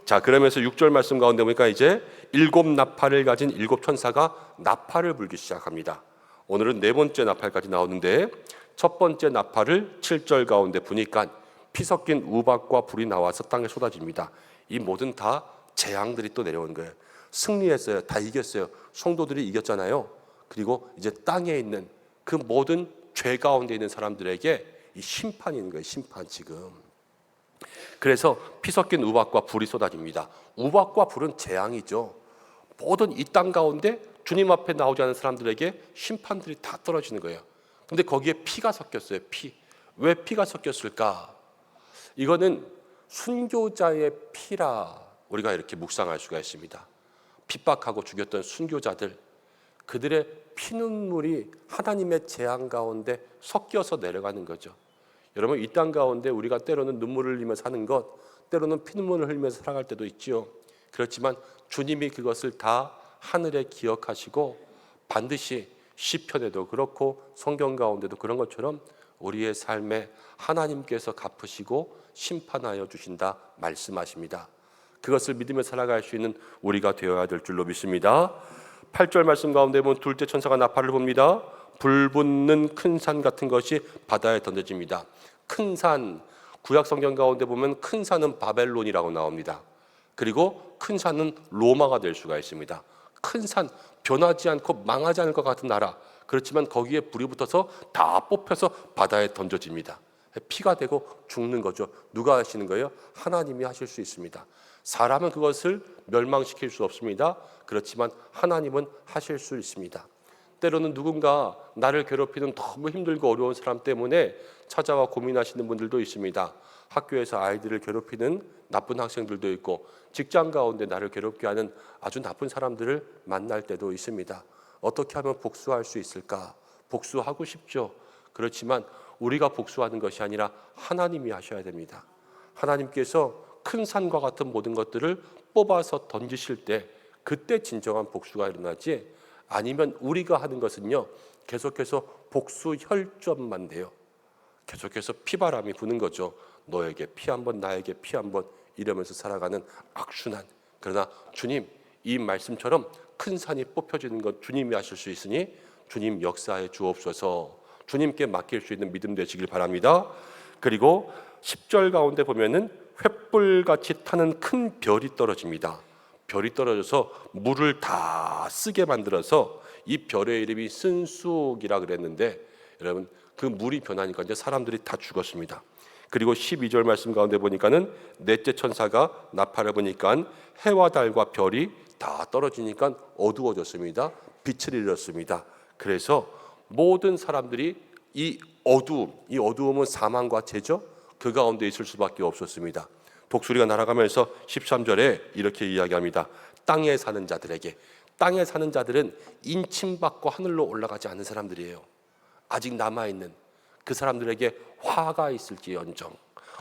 자, 그러면서 6절 말씀 가운데 보니까 이제 7 나팔을 가진 7 천사가 나팔을 불기 시작합니다. 오늘은 네 번째 나팔까지 나오는데, 첫 번째 나팔을 7절 가운데 부니까 피 섞인 우박과 불이 나와서 땅에 쏟아집니다. 이 모든 다 재앙들이 또 내려오는 거예요. 승리했어요. 다 이겼어요. 성도들이 이겼잖아요. 그리고 이제 땅에 있는 그 모든 죄 가운데 있는 사람들에게 이 심판이 있는 거예요. 심판 지금. 그래서 피 섞인 우박과 불이 쏟아집니다. 우박과 불은 재앙이죠. 모든 이 땅 가운데 주님 앞에 나오지 않은 사람들에게 심판들이 다 떨어지는 거예요. 근데 거기에 피가 섞였어요. 피. 왜 피가 섞였을까? 이거는 순교자의 피라 우리가 이렇게 묵상할 수가 있습니다. 핍박하고 죽였던 순교자들, 그들의 피눈물이 하나님의 재앙 가운데 섞여서 내려가는 거죠. 여러분, 이 땅 가운데 우리가 때로는 눈물을 흘리며 사는 것, 때로는 피눈물을 흘리면서 살아갈 때도 있지요. 그렇지만 주님이 그것을 다 하늘에 기억하시고 반드시 시편에도 그렇고 성경 가운데도 그런 것처럼 우리의 삶에 하나님께서 갚으시고 심판하여 주신다 말씀하십니다. 그것을 믿으며 살아갈 수 있는 우리가 되어야 될 줄로 믿습니다. 8절 말씀 가운데 보면 둘째 천사가 나팔을 봅니다. 불붙는 큰 산 같은 것이 바다에 던져집니다. 큰 산, 구약 성경 가운데 보면 큰 산은 바벨론이라고 나옵니다. 그리고 큰 산은 로마가 될 수가 있습니다. 큰 산, 변하지 않고 망하지 않을 것 같은 나라, 그렇지만 거기에 불이 붙어서 다 뽑혀서 바다에 던져집니다. 피가 되고 죽는 거죠. 누가 하시는 거예요? 하나님이 하실 수 있습니다. 사람은 그것을 멸망시킬 수 없습니다. 그렇지만 하나님은 하실 수 있습니다. 때로는 누군가 나를 괴롭히는 너무 힘들고 어려운 사람 때문에 찾아와 고민하시는 분들도 있습니다. 학교에서 아이들을 괴롭히는 나쁜 학생들도 있고, 직장 가운데 나를 괴롭게 하는 아주 나쁜 사람들을 만날 때도 있습니다. 어떻게 하면 복수할 수 있을까? 복수하고 싶죠. 그렇지만 우리가 복수하는 것이 아니라 하나님이 하셔야 됩니다. 하나님께서 큰 산과 같은 모든 것들을 뽑아서 던지실 때, 그때 진정한 복수가 일어나지, 아니면 우리가 하는 것은요, 계속해서 복수 혈전만 돼요. 계속해서 피바람이 부는 거죠. 너에게 피 한 번, 나에게 피 한 번, 이러면서 살아가는 악순환. 그러나 주님, 이 말씀처럼 큰 산이 뽑혀지는 것 주님이 하실 수 있으니 주님 역사해 주옵소서. 주님께 맡길 수 있는 믿음 되시길 바랍니다. 그리고 10절 가운데 보면은 횃불같이 타는 큰 별이 떨어집니다. 별이 떨어져서 물을 다 쓰게 만들어서 이 별의 이름이 쓴쑥이라 그랬는데, 여러분, 그 물이 변하니까 이제 사람들이 다 죽었습니다. 그리고 12절 말씀 가운데 보니까는 넷째 천사가 나팔을 보니까 해와 달과 별이 다 떨어지니까 어두워졌습니다. 빛을 잃었습니다. 그래서 모든 사람들이 이 어두움은 사망과 죄죠. 그 가운데 있을 수밖에 없었습니다. 독수리가 날아가면서 13절에 이렇게 이야기합니다. 땅에 사는 자들에게. 땅에 사는 자들은 인침받고 하늘로 올라가지 않은 사람들이에요. 아직 남아있는 그 사람들에게 화가 있을지언정,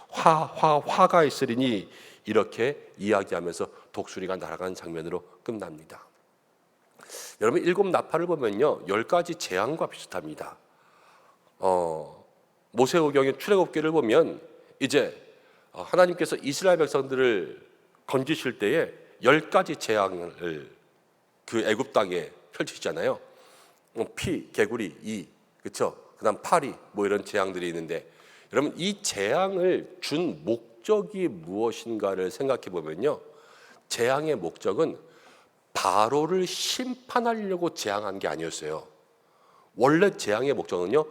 화가 있으리니, 이렇게 이야기하면서 독수리가 날아가는 장면으로 끝납니다. 여러분, 7 나팔을 보면요, 10가지 재앙과 비슷합니다. 모세오경의 출애굽기를 보면 이제 하나님께서 이스라엘 백성들을 건지실 때에 10가지 재앙을 그 애굽 땅에 펼치시잖아요. 피, 개구리, 이, 그렇죠? 그다음 파리, 뭐 이런 재앙들이 있는데, 여러분, 이 재앙을 준 목적이 무엇인가를 생각해 보면요, 재앙의 목적은 바로를 심판하려고 재앙한 게 아니었어요. 원래 재앙의 목적은요,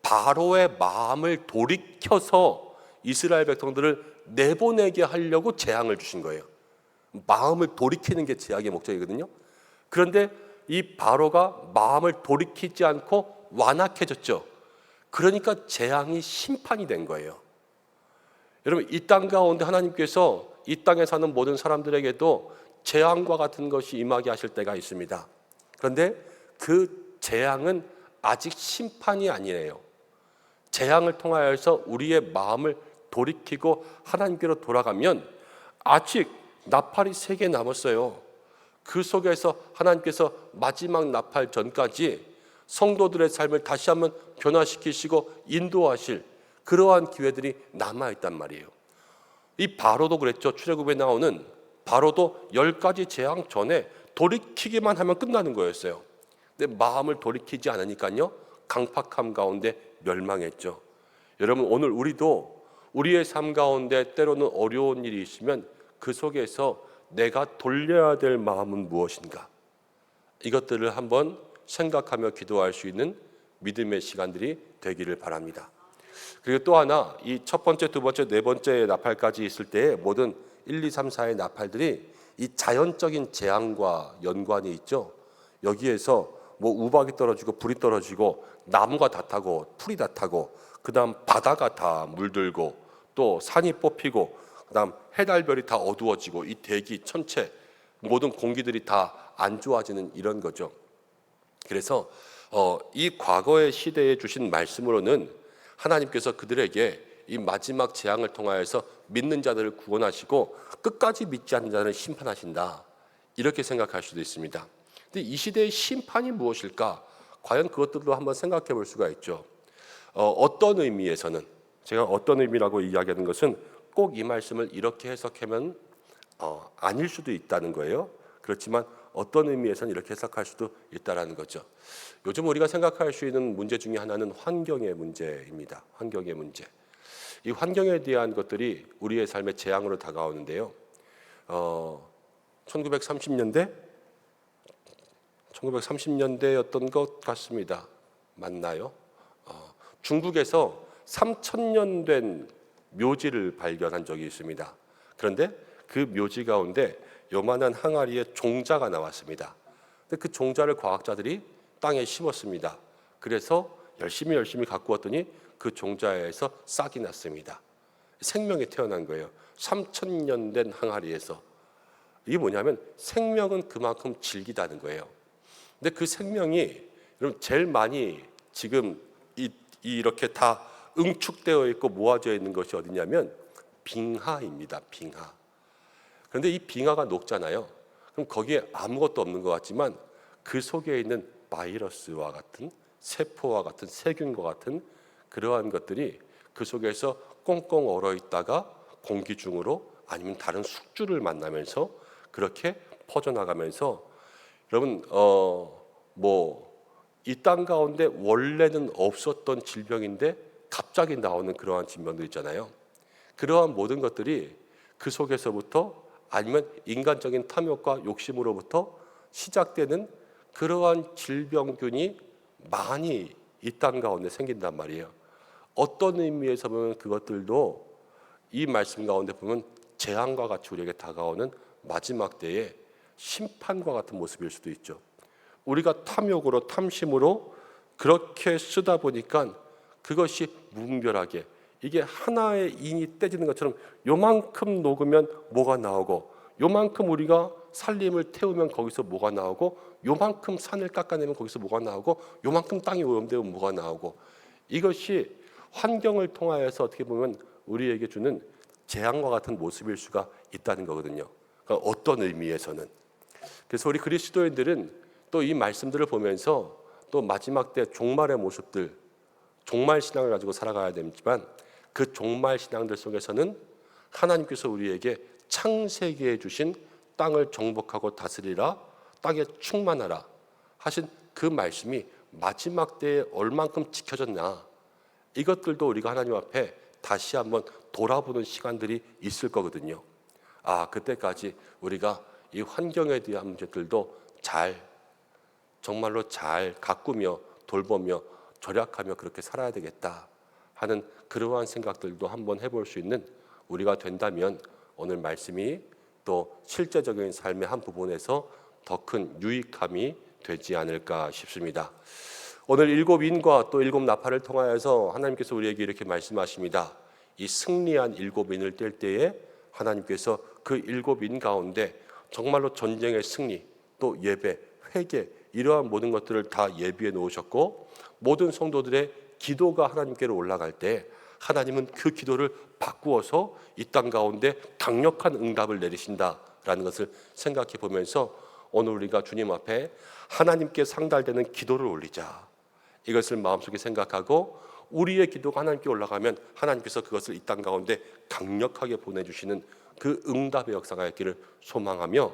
바로의 마음을 돌이켜서 이스라엘 백성들을 내보내게 하려고 재앙을 주신 거예요. 마음을 돌이키는 게 재앙의 목적이거든요. 그런데 이 바로가 마음을 돌이키지 않고 완악해졌죠. 그러니까 재앙이 심판이 된 거예요. 여러분, 이 땅 가운데 하나님께서 이 땅에 사는 모든 사람들에게도 재앙과 같은 것이 임하게 하실 때가 있습니다. 그런데 그 재앙은 아직 심판이 아니에요. 재앙을 통하여서 우리의 마음을 돌이키고 하나님께로 돌아가면 아직 나팔이 3개 남았어요. 그 속에서 하나님께서 마지막 나팔 전까지 성도들의 삶을 다시 한번 변화시키시고 인도하실 그러한 기회들이 남아있단 말이에요. 이 바로도 그랬죠. 출애굽에 나오는 바로도 10가지 재앙 전에 돌이키기만 하면 끝나는 거였어요. 근데 마음을 돌이키지 않으니까요, 강팍함 가운데 멸망했죠. 여러분, 오늘 우리도 우리의 삶 가운데 때로는 어려운 일이 있으면 그 속에서 내가 돌려야 될 마음은 무엇인가? 이것들을 한번 생각하며 기도할 수 있는 믿음의 시간들이 되기를 바랍니다. 그리고 또 하나, 이 첫 번째, 두 번째, 네 번째 나팔까지 있을 때에 모든 1, 2, 3, 4의 나팔들이 이 자연적인 재앙과 연관이 있죠. 여기에서 뭐 우박이 떨어지고 불이 떨어지고 나무가 다 타고 풀이 다 타고 그다음 바다가 다 물들고 또 산이 뽑히고 그다음 해달별이 다 어두워지고 이 대기 천체 모든 공기들이 다 안 좋아지는 이런 거죠. 그래서 이 과거의 시대에 주신 말씀으로는 하나님께서 그들에게 이 마지막 재앙을 통하여서 믿는 자들을 구원하시고 끝까지 믿지 않는 자들을 심판하신다, 이렇게 생각할 수도 있습니다. 근데 이 시대의 심판이 무엇일까? 과연 그것들도 한번 생각해 볼 수가 있죠. 어떤 의미에서는, 제가 어떤 의미라고 이야기하는 것은 꼭 이 말씀을 이렇게 해석하면 아닐 수도 있다는 거예요. 그렇지만 어떤 의미에서는 이렇게 해석할 수도 있다는 거죠. 요즘 우리가 생각할 수 있는 문제 중에 하나는 환경의 문제입니다. 환경의 문제. 이 환경에 대한 것들이 우리의 삶의 재앙으로 다가오는데요. 1930년대였던 것 같습니다. 맞나요? 중국에서 3,000년 된 묘지를 발견한 적이 있습니다. 그런데 그 묘지 가운데 요만한 항아리에 종자가 나왔습니다. 근데 그 종자를 과학자들이 땅에 심었습니다. 그래서 열심히 갖고 왔더니 그 종자에서 싹이 났습니다. 생명이 태어난 거예요. 3,000년 된 항아리에서. 이게 뭐냐면 생명은 그만큼 질기다는 거예요. 근데 그 생명이 여러분 제일 많이 지금 이렇게 다 응축되어 있고 모아져 있는 것이 어디냐면 빙하입니다. 빙하. 그런데 이 빙하가 녹잖아요. 그럼 거기에 아무것도 없는 것 같지만 그 속에 있는 바이러스와 같은 세포와 같은 세균과 같은 그러한 것들이 그 속에서 꽁꽁 얼어 있다가 공기 중으로 아니면 다른 숙주를 만나면서 그렇게 퍼져나가면서 여러분 이 땅 가운데 원래는 없었던 질병인데 갑자기 나오는 그러한 질병들 있잖아요. 그러한 모든 것들이 그 속에서부터 아니면 인간적인 탐욕과 욕심으로부터 시작되는 그러한 질병균이 많이 이 땅 가운데 생긴단 말이에요. 어떤 의미에서 보면 그것들도 이 말씀 가운데 보면 재앙과 같이 우리에게 다가오는 마지막 때의 심판과 같은 모습일 수도 있죠. 우리가 탐욕으로 탐심으로 그렇게 쓰다 보니까 그것이 무분별하게 이게 하나의 인이 떼지는 것처럼 요만큼 녹으면 뭐가 나오고 요만큼 우리가 살림을 태우면 거기서 뭐가 나오고 요만큼 산을 깎아내면 거기서 뭐가 나오고 요만큼 땅이 오염되면 뭐가 나오고 이것이 환경을 통하여서 어떻게 보면 우리에게 주는 재앙과 같은 모습일 수가 있다는 거거든요. 그러니까 어떤 의미에서는. 그래서 우리 그리스도인들은 또 이 말씀들을 보면서 또 마지막 때 종말의 모습들, 종말 신앙을 가지고 살아가야 되지만 그 종말 신앙들 속에서는 하나님께서 우리에게 창세기에 주신 땅을 정복하고 다스리라, 땅에 충만하라 하신 그 말씀이 마지막 때에 얼만큼 지켜졌나, 이것들도 우리가 하나님 앞에 다시 한번 돌아보는 시간들이 있을 거거든요. 그때까지 우리가 이 환경에 대한 문제들도 정말로 잘 가꾸며 돌보며 절약하며 그렇게 살아야 되겠다 하는 그러한 생각들도 한번 해볼 수 있는 우리가 된다면 오늘 말씀이 또 실제적인 삶의 한 부분에서 더 큰 유익함이 되지 않을까 싶습니다. 오늘 7인과 또 7나팔을 통하여서 하나님께서 우리에게 이렇게 말씀하십니다. 이 승리한 7인을 뗄 때에 하나님께서 그 7인 가운데 정말로 전쟁의 승리, 또 예배, 회개 이러한 모든 것들을 다 예비해 놓으셨고 모든 성도들의 기도가 하나님께로 올라갈 때 하나님은 그 기도를 바꾸어서 이 땅 가운데 강력한 응답을 내리신다라는 것을 생각해 보면서 오늘 우리가 주님 앞에 하나님께 상달되는 기도를 올리자. 이것을 마음속에 생각하고 우리의 기도가 하나님께 올라가면 하나님께서 그것을 이 땅 가운데 강력하게 보내주시는 그 응답의 역사가 있기를 소망하며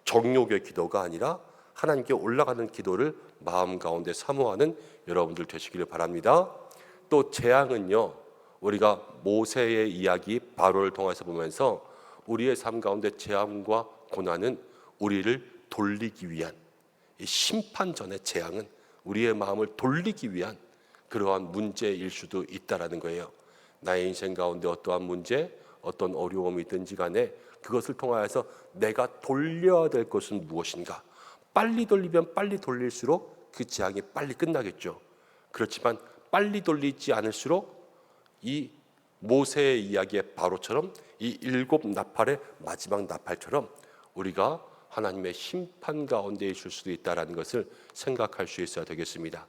정욕의 기도가 아니라 하나님께 올라가는 기도를 마음 가운데 사모하는 여러분들 되시기를 바랍니다. 또 재앙은요, 우리가 모세의 이야기 바로를 통해서 보면서 우리의 삶 가운데 재앙과 고난은 우리를 돌리기 위한, 이 심판 전의 재앙은 우리의 마음을 돌리기 위한 그러한 문제일 수도 있다라는 거예요. 나의 인생 가운데 어떠한 문제, 어떤 어려움이 있든지 간에 그것을 통하여서 내가 돌려야 될 것은 무엇인가. 빨리 돌리면 빨리 돌릴수록 그 재앙이 빨리 끝나겠죠. 그렇지만 빨리 돌리지 않을수록 이 모세의 이야기의 바로처럼 이 7나팔의 마지막 나팔처럼 우리가 하나님의 심판 가운데 있을 수도 있다는 것을 생각할 수 있어야 되겠습니다.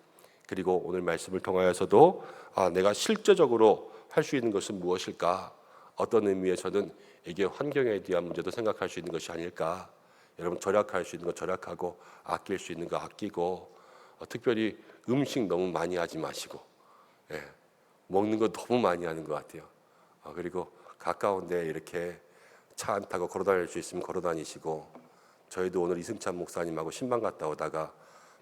그리고 오늘 말씀을 통하여서도 내가 실제적으로 할 수 있는 것은 무엇일까? 어떤 의미에서는 이게 환경에 대한 문제도 생각할 수 있는 것이 아닐까? 여러분 절약할 수 있는 거 절약하고 아낄 수 있는 거 아끼고 특별히 음식 너무 많이 하지 마시고 먹는 거 너무 많이 하는 것 같아요. 그리고 가까운데 이렇게 차 안 타고 걸어 다닐 수 있으면 걸어 다니시고 저희도 오늘 이승찬 목사님하고 신방 갔다 오다가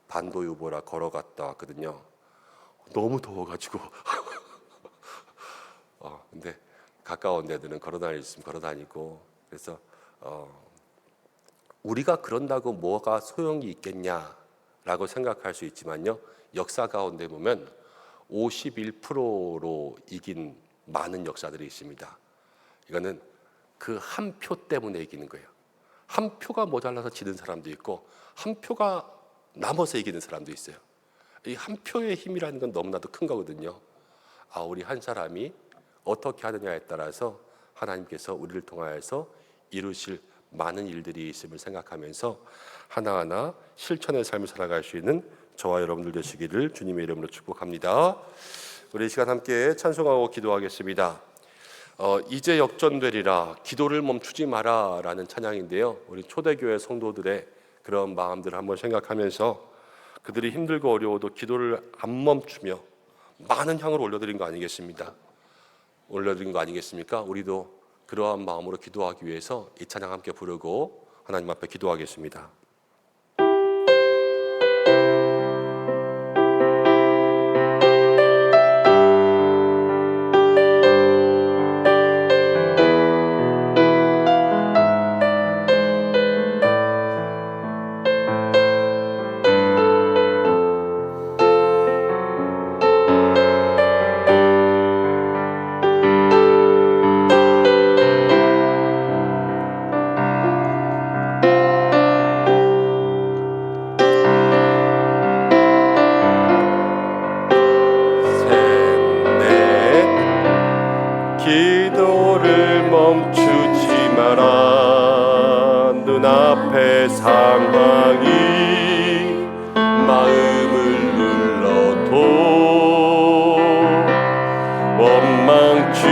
반도유 보라 걸어갔다 왔거든요. 너무 더워가지고 근데 가까운 데들은 걸어 다닐 수 있으면 걸어 다니고 그래서 우리가 그런다고 뭐가 소용이 있겠냐라고 생각할 수 있지만요. 역사 가운데 보면 51%로 이긴 많은 역사들이 있습니다. 이거는 그 한 표 때문에 이기는 거예요. 한 표가 모자라서 지는 사람도 있고 한 표가 남아서 이기는 사람도 있어요. 이 한 표의 힘이라는 건 너무나도 큰 거거든요. 우리 한 사람이 어떻게 하느냐에 따라서 하나님께서 우리를 통하여서 이루실 많은 일들이 있음을 생각하면서 하나하나 실천의 삶을 살아갈 수 있는 저와 여러분들 되시기를 주님의 이름으로 축복합니다. 우리 이 시간 함께 찬송하고 기도하겠습니다. 이제 역전되리라 기도를 멈추지 마라 라는 찬양인데요. 우리 초대교회 성도들의 그런 마음들을 한번 생각하면서 그들이 힘들고 어려워도 기도를 안 멈추며 많은 향을 올려드린 거 아니겠습니까? 우리도 그러한 마음으로 기도하기 위해서 이 찬양 함께 부르고 하나님 앞에 기도하겠습니다. 기도를 멈추지 마라. 눈앞의 상황이 마음을 눌러도 원망치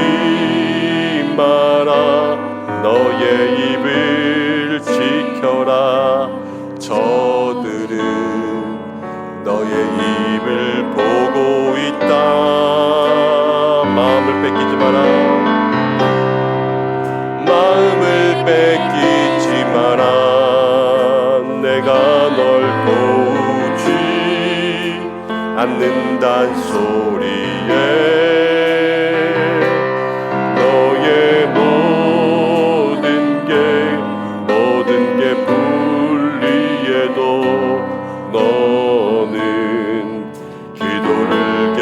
마라. 너의 입을 지켜라. 저들은 너의 입을 보고 있다. 마음을 뺏기지 마라. 마음을 뺏기지 마라. 내가 널 도우지 않는단 소리에 너의 모든 게 불리해도 너는 기도를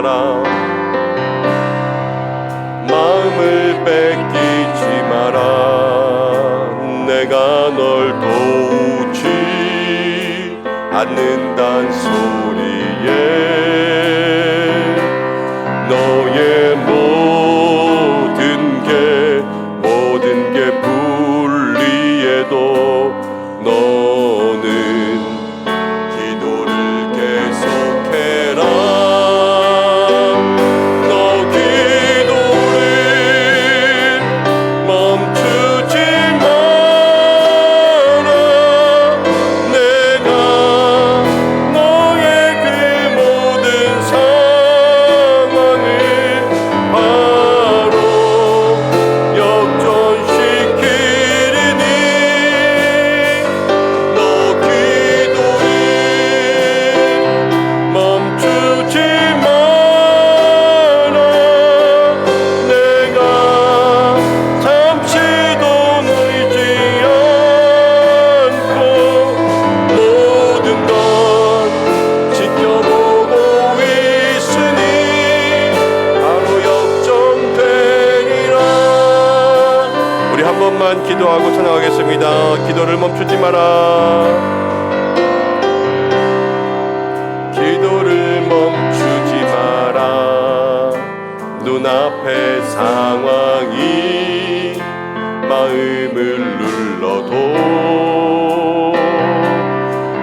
마라. 마음을 뺏기지 마라. 내가 널 도우지 않는단 소리에 너의 모든 게 불리해도 너는 기도를 계속해라. 너 기도를 멈추지 마라. 내가 너의 그 모든 상황을 바로 역전시키리니 너 기도를 멈추지 마라. 내가 잠시도 놀지 않고 모든 것 지켜보고 있으니 바로 역전되리라. 우리 한 번만 기도하고 찬양하겠습니다. 기도를 멈추지 마라. 기도를 멈추지 마라. 눈앞의 상황이 마음을 눌러도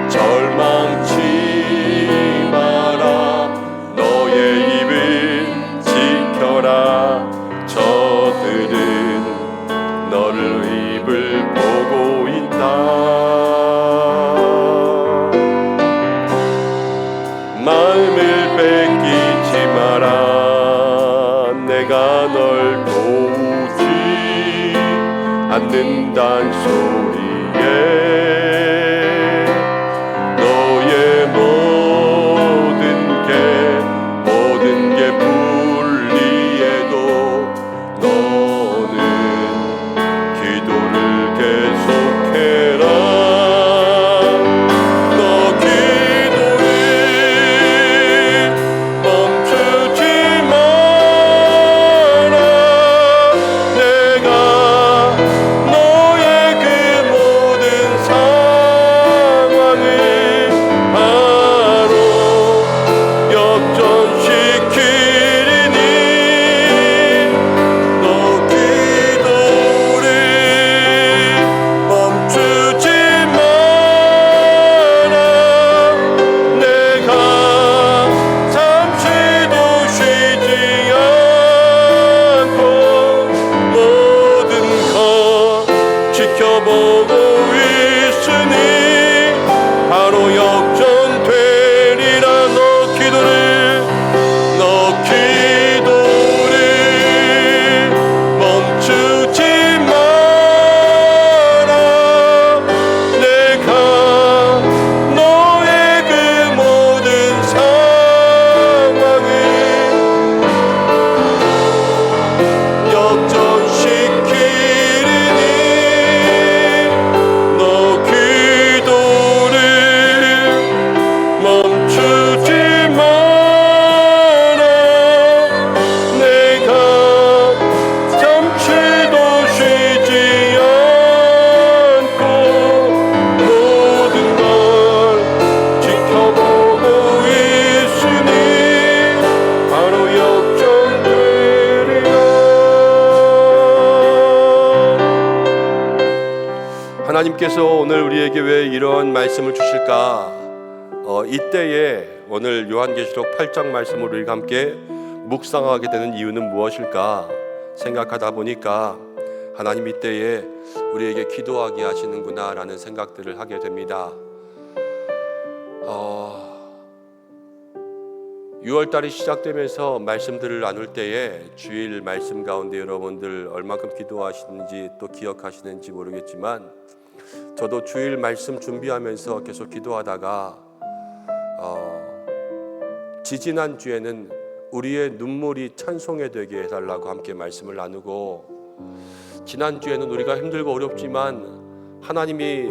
절망치 마라. 너의 입을 지켜라. 저들은 너를 입을 보고 있다. 마음을 뺏기지 마라. 내가 널 도우지 않는단 소리에 너의 모든 게 불리해도 너는 기도를 계속해라. 너 기도를 멈추지 마라. 내가 너의 그 모든 상황을 바로 역전시키리니 너 기도를 멈추지 마라. 내가 잠시도 쉬지 않고 모든 것 지켜보고 있으니 바로 역전되리라. 너 기도를 멈추지 마라. 내가 너의 그 모든 상황을 역전시키리니 너 기도를 멈추지 마라. 내가 잠시도 쉬지 않고 모든 걸 지켜보고 있으니 바로 역전되리라. 하나님께서 오늘 우리에게 왜 이러한 말씀을 주실까? 이때에 오늘 요한계시록 8장 말씀을 우리가 함께 묵상하게 되는 이유는 무엇일까 생각하다 보니까 하나님 이때에 우리에게 기도하게 하시는구나 라는 생각들을 하게 됩니다. 6월달이 시작되면서 말씀들을 나눌 때에 주일 말씀 가운데 여러분들 얼마큼 기도하시는지 또 기억하시는지 모르겠지만 저도 주일 말씀 준비하면서 계속 기도하다가 지지난 주에는 우리의 눈물이 찬송이 되게 해달라고 함께 말씀을 나누고, 지난주에는 우리가 힘들고 어렵지만 하나님이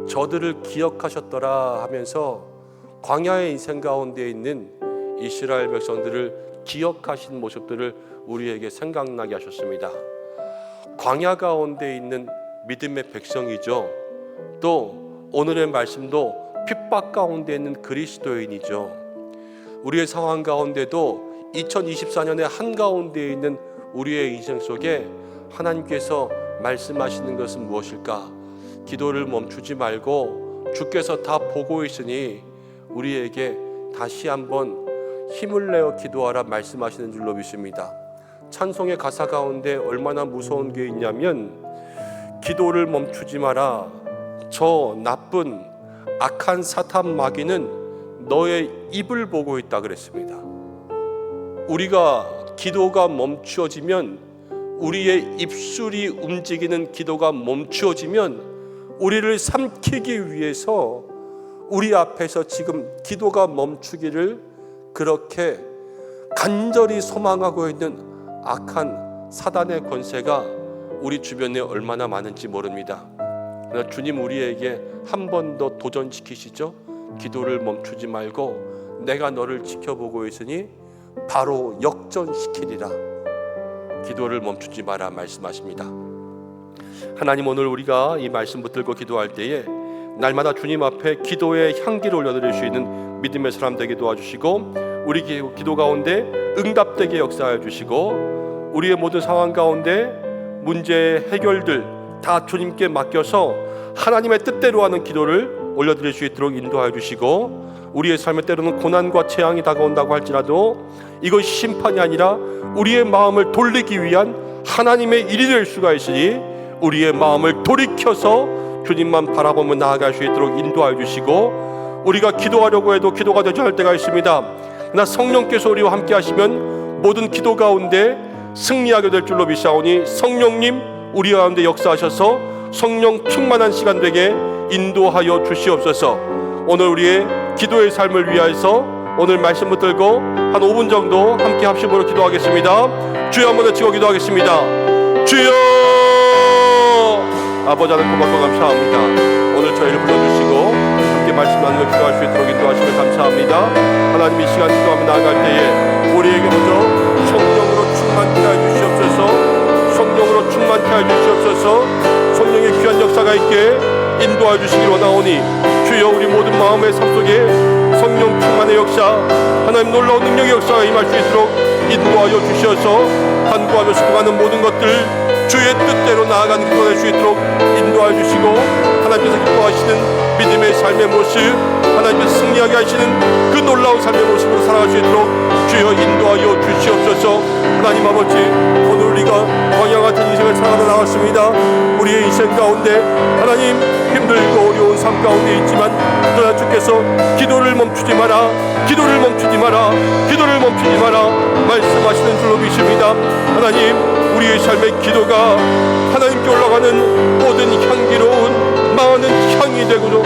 저들을 기억하셨더라 하면서 광야의 인생 가운데 있는 이스라엘 백성들을 기억하신 모습들을 우리에게 생각나게 하셨습니다. 광야 가운데 있는 믿음의 백성이죠. 또 오늘의 말씀도 핍박 가운데 있는 그리스도인이죠. 우리의 상황 가운데도 2024년의 한가운데 있는 우리의 인생 속에 하나님께서 말씀하시는 것은 무엇일까? 기도를 멈추지 말고 주께서 다 보고 있으니 우리에게 다시 한번 힘을 내어 기도하라 말씀하시는 줄로 믿습니다. 찬송의 가사 가운데 얼마나 무서운 게 있냐면 기도를 멈추지 마라. 저 나쁜 악한 사탄 마귀는 너의 입을 보고 있다 그랬습니다. 우리가 기도가 멈추어지면, 우리의 입술이 움직이는 기도가 멈추어지면 우리를 삼키기 위해서 우리 앞에서 지금 기도가 멈추기를 그렇게 간절히 소망하고 있는 악한 사단의 권세가 우리 주변에 얼마나 많은지 모릅니다. 그러나 주님 우리에게 한 번 더 도전시키시죠. 기도를 멈추지 말고 내가 너를 지켜보고 있으니 바로 역전시키리라. 기도를 멈추지 마라 말씀하십니다. 하나님, 오늘 우리가 이 말씀 붙들고 기도할 때에 날마다 주님 앞에 기도의 향기를 올려드릴 수 있는 믿음의 사람 되게 도와주시고, 우리 기도 가운데 응답되게 역사하여 주시고, 우리의 모든 상황 가운데 문제 해결들 다 주님께 맡겨서 하나님의 뜻대로 하는 기도를 올려드릴 수 있도록 인도하여 주시고, 우리의 삶에 때로는 고난과 재앙이 다가온다고 할지라도 이것이 심판이 아니라 우리의 마음을 돌리기 위한 하나님의 일이 될 수가 있으니 우리의 마음을 돌이켜서 주님만 바라보며 나아갈 수 있도록 인도하여 주시고, 우리가 기도하려고 해도 기도가 되지 않을 때가 있습니다. 그러나 성령께서 우리와 함께 하시면 모든 기도 가운데 승리하게 될 줄로 믿사오니, 성령님 우리 가운데 역사하셔서 성령 충만한 시간 되게 인도하여 주시옵소서. 오늘 우리의 기도의 삶을 위하여서 오늘 말씀 붙들고 한 5분 정도 함께 합심으로 기도하겠습니다. 주여 한번 외치고 기도하겠습니다. 주여! 아버지 하나님 고맙고 감사합니다. 오늘 저희를 불러주시고 함께 말씀 나누며 기도할 수 있도록 인도하시며 감사합니다. 하나님, 이 시간 기도하며 나아갈 때에 우리에게 먼저 성령으로 충만케 하여 주시옵소서. 성령으로 충만케 하여 주시옵소서. 성령의 귀한 역사가 있게 인도하여 주시기 원하오니, 주여 우리 모든 마음의 삶 속에 성령 충만의 역사, 하나님 놀라운 능력의 역사가 임할 수 있도록 인도하여 주셔서 간구하며 수고하는 모든 것들 주의 뜻대로 나아가는 기도가 될 수 있도록 인도하여 주시고, 하나님께서 기뻐하시는 믿음의 삶의 모습, 하나님께서 승리하게 하시는 그 놀라운 삶의 모습으로 살아갈 수 있도록 주여 인도하여 주시옵소서. 하나님 아버지, 오늘 우리가 광야 같은 인생을 살아가 나왔습니다. 우리의 인생 가운데 하나님 힘들고 어려운 삶 가운데 있지만, 그러나 주께서 기도를 멈추지 마라, 기도를 멈추지 마라, 기도를 멈추지 마라 말씀하시는 줄로 믿습니다. 하나님, 우리의 삶의 기도가 하나님께 올라가는 모든 향기로운 많은 향이 되고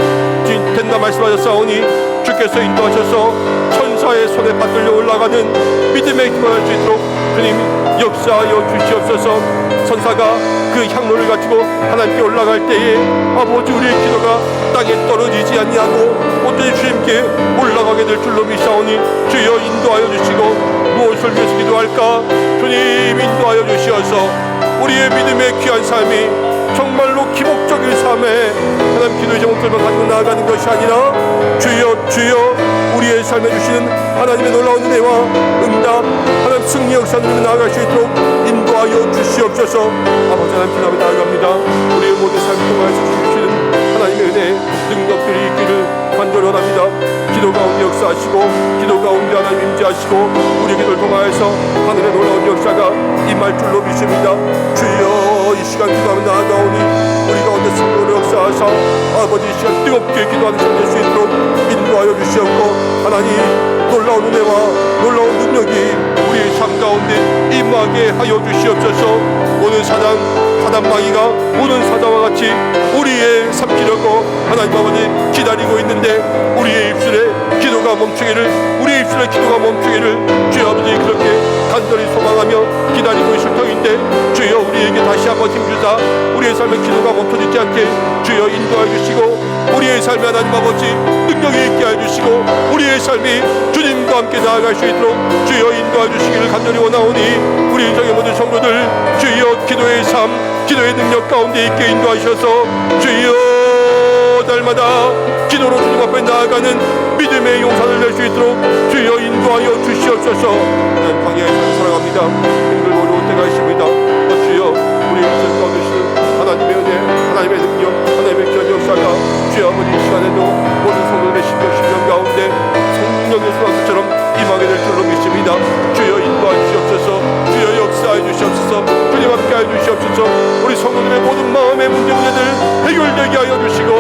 된다 말씀하셨사오니, 주께서 인도하셔서 천사의 손에 받들려 올라가는 믿음의 기도가 될 수 있도록 주님 역사하여 주시옵소서. 천사가 그 향로를 가지고 하나님께 올라갈 때에 아버지, 우리의 기도가 땅에 떨어지지 아니하고 온전히 주님께 올라가게 될 줄로 믿사오니, 주여 인도하여 주시고, 무엇을 위해서 기도할까? 주님 인도하여 주시어서 우리의 믿음의 귀한 삶이 정말로 기복적인 삶에 하나님 기도의 제목들만 가지고 나아가는 것이 아니라 주여 주여 우리의 삶에 주시는 하나님의 놀라운 은혜와 응답, 하나님 승리 역사를 나아갈 수 있도록 인도하여 주시옵소서. 아버지 하나님 기도하며 나아갑니다. 우리의 모든 삶을 통하여서 주시는 하나님의 은혜 능력들이 있기를 간절히 원합니다. 기도 가운데 역사하시고, 기도 가운데 하나님 임재하시고, 우리의 기도를 통하여서 하늘의 놀라운 역사가 임할 줄로 믿습니다. 주여, 이 시간 기도하며 나아가오니 우리 가운데 성령으로 역사하사 아버지, 이 시간 뜨겁게 기도하는 시간 될 수 있도록 인도하여 주시옵고, 하나님 놀라운 은혜와 놀라운 능력이 우리의 삶 가운데 임하게 하여 주시옵소서. 오늘 사단마귀가 오는 사자와 같이 우리의 삼키려고 하나님 아버지 기다리고 있는데, 우리의 입술에 기도가 멈추기를, 우리의 입술에 기도가 멈추기를 주여 아버지 그렇게 간절히 소망하며 기다리고 있을 터인데, 주여 우리에게 다시 한번 힘주사 우리의 삶의 기도가 멈춰지지 않게 주여 인도하여 주시고, 우리의 삶에 하나님 아버지 능력이 있게 하여 주시고, 주시고 우리의 삶이 주님과 함께 나아갈 수 있도록 주여 인도해 주시기를 간절히 원하오니 우리 인생의 모든 성도들 주여 기도의 삶, 기도의 능력 가운데 있게 인도하셔서 주여 날마다 기도로 주님 앞에 나아가는 믿음의 용산을 낼 수 있도록 주여 인도하여 주시옵소서. 나는 광야의 삶을 살아갑니다. 힘들고 어려운 때가 있습니다. 주여 우리 인생 가운데 주시는 하나님의 은혜, 하나님의 능력, 하나님의 귀한 역사가 주여 아버지 이 시간에도 모든 성도들의 심령 가운데 성령의 수학처럼 임하게 될 줄로 믿습니다. 주여 인도해 주시옵소서. 주여 역사해 주시옵소서. 주님 함께해 주시옵소서. 우리 성도들의 모든 마음의 문제들 해결되게 하여 주시고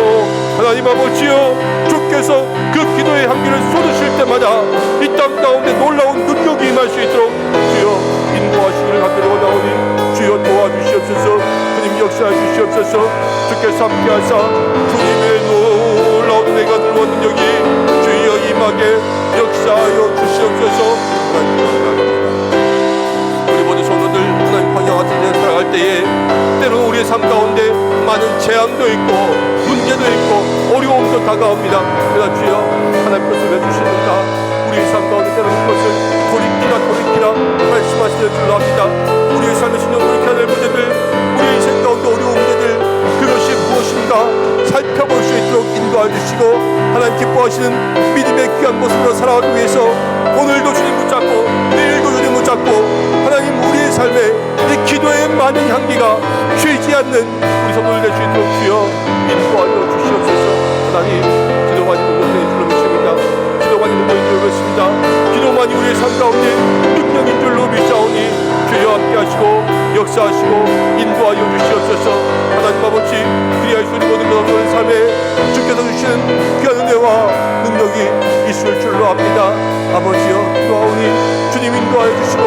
하나님 아버지여 주께서 그 기도의 향기를 쏟으실 때마다 이 땅 가운데 놀라운 능력이 임할 수 있도록 주여 인도하시기를 간절히 원하오니 주여 도와주시옵소서. 주님 역사해 주시옵소서. 주께서 함께하사 주님의 놀라운 은혜가 들어온 능력이 주여 임하게 역사하여 주시옵소서. 우리 모든 성도들 하나님 광야 같은 데 살아갈 때에 때로 우리의 삶 가운데 많은 재앙도 있고 문제도 있고 어려움도 다가옵니다. 그러나 주여 하나님께서 내주시는가 우리의 삶 가운데 때로는 그것을 돌이키라 말씀하시는 줄로 합니다. 우리의 삶의 신령 돌이켜야 될 문제들, 우리의 인생 가운데 어려운 문제들, 그것이 무엇인가 살펴볼 수 있도록 인도해 주시고 하나님 기뻐하시는 믿음의 귀한 모습으로 살아가기 위해서 오늘도 주님 붙잡고 내일도 주님 붙잡고 하나님 우리의 삶에 이 기도의 많은 향기가 쉬지 않는 우리 성도들 될 수 있도록 주여 인도하여 주시옵소서. 하나님 기도만이 능력된 줄로 믿습니다. 기도만이 능력인 줄로 믿습니다. 기도만이 우리의 삶 가운데 능력인 줄로 믿사오니 주여 함께하시고 역사하시고 인도하여 주시옵소서. 하나님 아버지 그리하여 우리 모든 성도들 삶에 주께서 주시는 귀한 은혜와 능력이 있을 줄로 압니다. 아버지여 기도하오니 주님 인도하여 주시고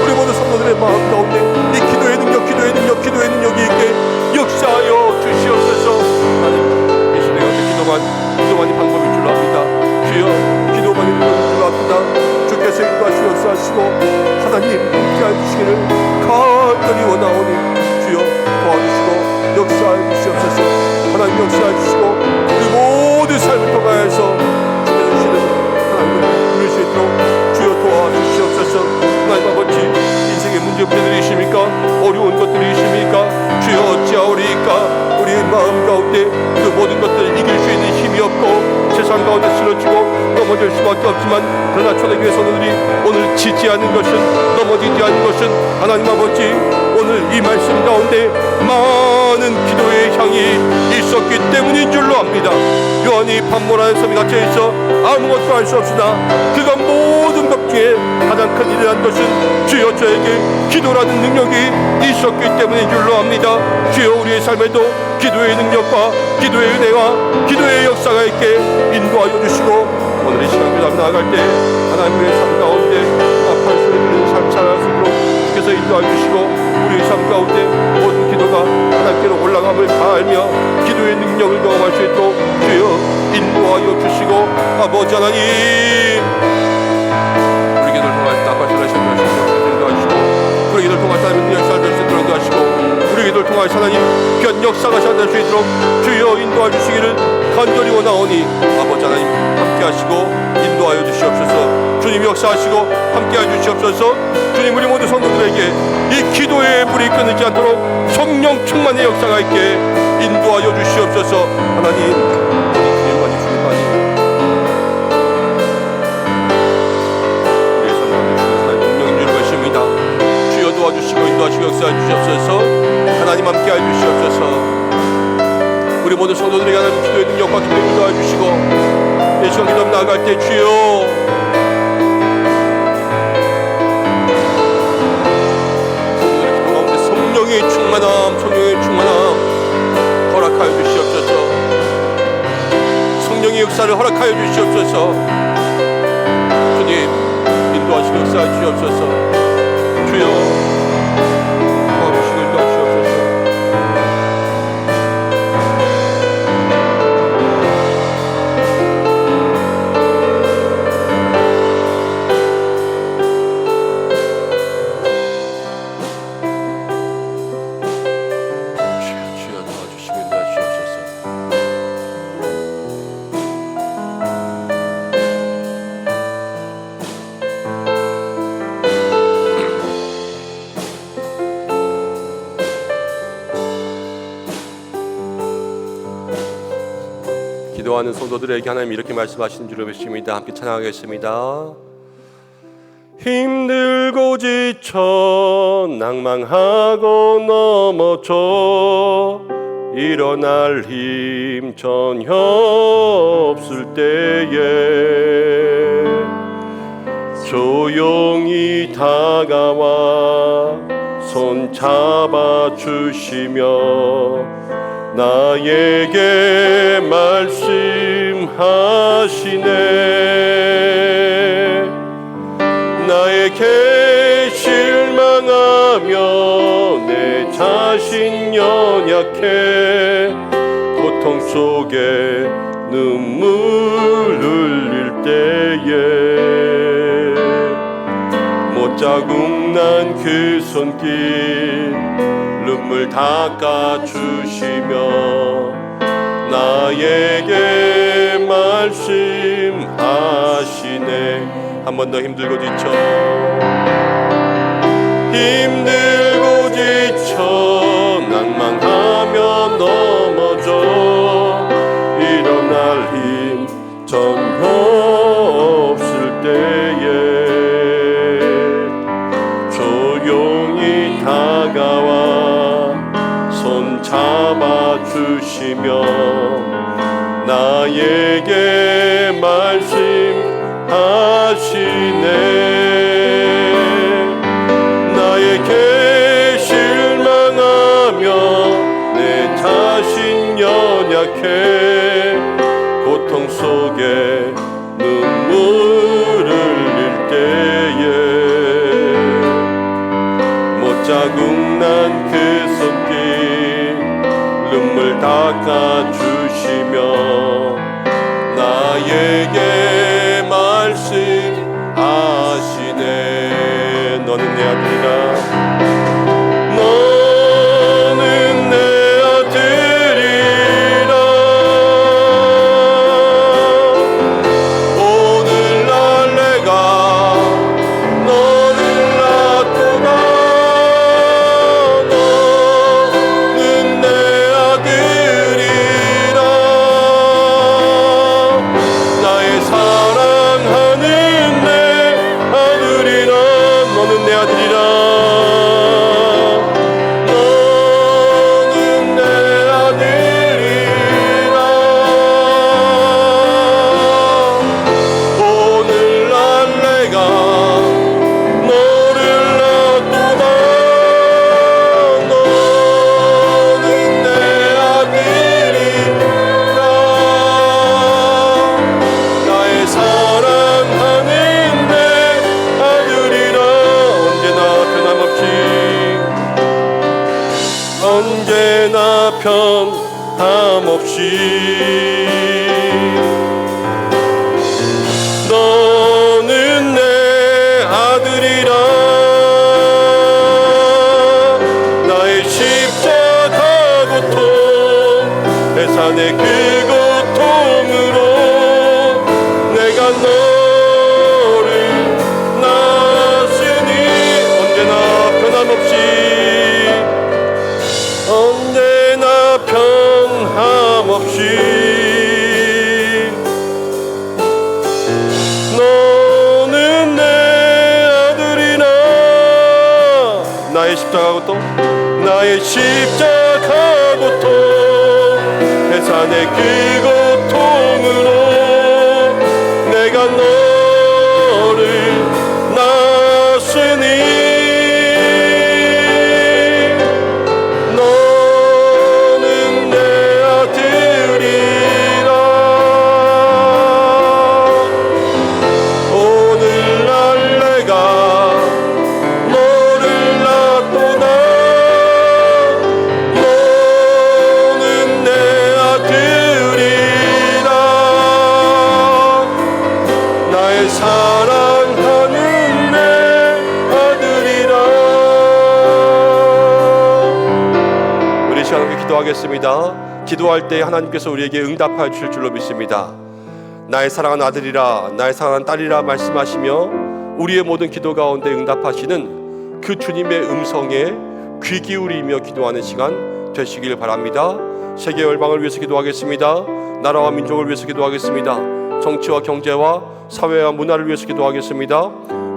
우리 모든 성도들의 마음 가운데 이 기도의 능력이 있게 역사하여 주시옵소서. 하나님 이 시대 가운데 기도만이 방법인 줄로 압니다. 주여 기도만이 방법인 줄로 압니다. 주께서 인도하시고 역사하시고 하나님 함께해 주시기를 간절히 원하오니 주여 도와주시고 역사해 주시옵소서. 하나님 역사해 주시고 우리 모든 삶을 통하여서 주께서 주시는 하나님을 누릴 수 있도록 주여 도와주시옵소서. 하나님 아버지 인생의 문제들이 있습니까? 어려운 것들이 있습니까? 주여 어찌하오리까? 우리의 마음 가운데 그 모든 것들을 이길 수 있는 힘이 없고 세상 가운데 쓰러지고 넘어질 수밖에 없지만 그러나 초대교회 성도들이 오늘 지지 않은 것은 넘어지지 않은 것은 하나님 아버지 오늘 이 말씀 가운데 많은 기도의 향이 있었기 때문인 줄로 압니다. 요한이 밤모라는 섬에 갇혀있어 아무것도 할 수 없으나 그가 모든 것 중에 가장 큰 일이란 것은 주여 저에게 기도라는 능력이 있었기 때문인 줄로 압니다. 주여 우리의 삶에도 기도의 능력과 기도의 은혜와 기도의 역사가 있게 인도하여 주시고 오늘 이 시간 기도 나아갈 때 하나님의 삶 가운데 아파할 소리 들리는 삶 살아갈 수 있도록 주께서 인도하여 주시고 우리의 삶 가운데 모든 기도가 하나님께로 올라감을 바라며 기도의 능력을 경험할 수 있도록 주여 인도하여 주시고 아버지 하나님 우리 기도를 통해 나팔 살아시는 것을 인도하시고 우리 기도를 통해 하나님의 역사를 될 수 있도록 인도하시고 우리 기도를 통해 하나님 귀한 역사가 시작될 수 있도록 주여 인도해 주시기를 간절히 원하오니 아버지 하나님 함께하시고 인도하여 주시옵소서. 주님 역사하시고 함께하여 주시옵소서. 주님 우리 모두 성도들에게 이 기도의 불이 끊이지 않도록 성령 충만의 역사가 있게 인도하여 주시옵소서. 하나님 주님만이 우리의 삶 가운데 주신 하나님 능력인 줄 믿습니다. 주여 도와주시고 인도하시고 역사해 주시옵소서. 하나님 함께하여 주시옵소서. 우리 모든 성도들에게 하나님 기도의 능력과 기도의 인도하여 주시고 이 시간 기도 나아갈 때 주여 성령의 충만함 허락하여 주시옵소서. 성령의 역사를 허락하여 주시옵소서. 주님 인도하시고 역사해 주시옵소서. 주여 도와주시고 인도하시옵소서. 기도하는 성도들에게 하나님 이렇게 말씀하시는 줄로 믿습니다. 함께 찬양하겠습니다. 힘들고 지쳐 낭망하고 넘어져 일어날 힘 전혀 없을 때에 조용히 다가와 손 잡아주시며 나에게 말씀하시네. 나에게 실망하며 내 자신 연약해 고통 속에 눈물 흘릴 때에 못자국 난 그 손길 눈물 닦아주시며 나에게 말씀하시네. 한 번 더 힘들고 지쳐 낭망하며 넘어져 일어날 힘 전혀 없을 때에 조용히 다가와 손 잡아주시며 나에게 말씀하시네. 나에게 실망하며 내 자신 연약해 고통 속에 눈물 흘릴 때에 못자국 난 그 손길 눈물 닦아주시며 나에게 말씀하시네. 너는 내 아들이라 너는 내 아들이라 오늘날 내가 너를 낳도다. 너는 내 아들이라 나의 사랑하는 내 아들이라. 너는 내 아들이라 너는 내 아들이라 오늘날 내가 너를 낳도다. 너는 내 아들이라 나의 사랑하는 내 아들이라. 언제나 변함없이 너는 내 아들이라. 나의 십자가 고통 해산의 그 고통으로 내가 너를 낳았으니 언제나 변함없이 언제나 변함없이 너는 내 아들이라. 나의 십자가 고통 나의 십자가 고통 해산의 그 고통으로 내가 너를 낳았으니 너는 내 아들이라. 오늘날 내가 너를 낳도다. 너는 내 아들이라 나의 사랑하는 내 아들이라. 우리 시간 함께 기도하겠습니다. 기도할 때 하나님께서 우리에게 응답하여 주실 줄로 믿습니다. 나의 사랑하는 아들이라 나의 사랑하는 딸이라 말씀하시며 우리의 모든 기도 가운데 응답하시는 그 주님의 음성에 귀 기울이며 기도하는 시간 되시길 바랍니다. 세계 열방을 위해서 기도하겠습니다. 나라와 민족을 위해서 기도하겠습니다. 정치와 경제와 사회와 문화를 위해서 기도하겠습니다.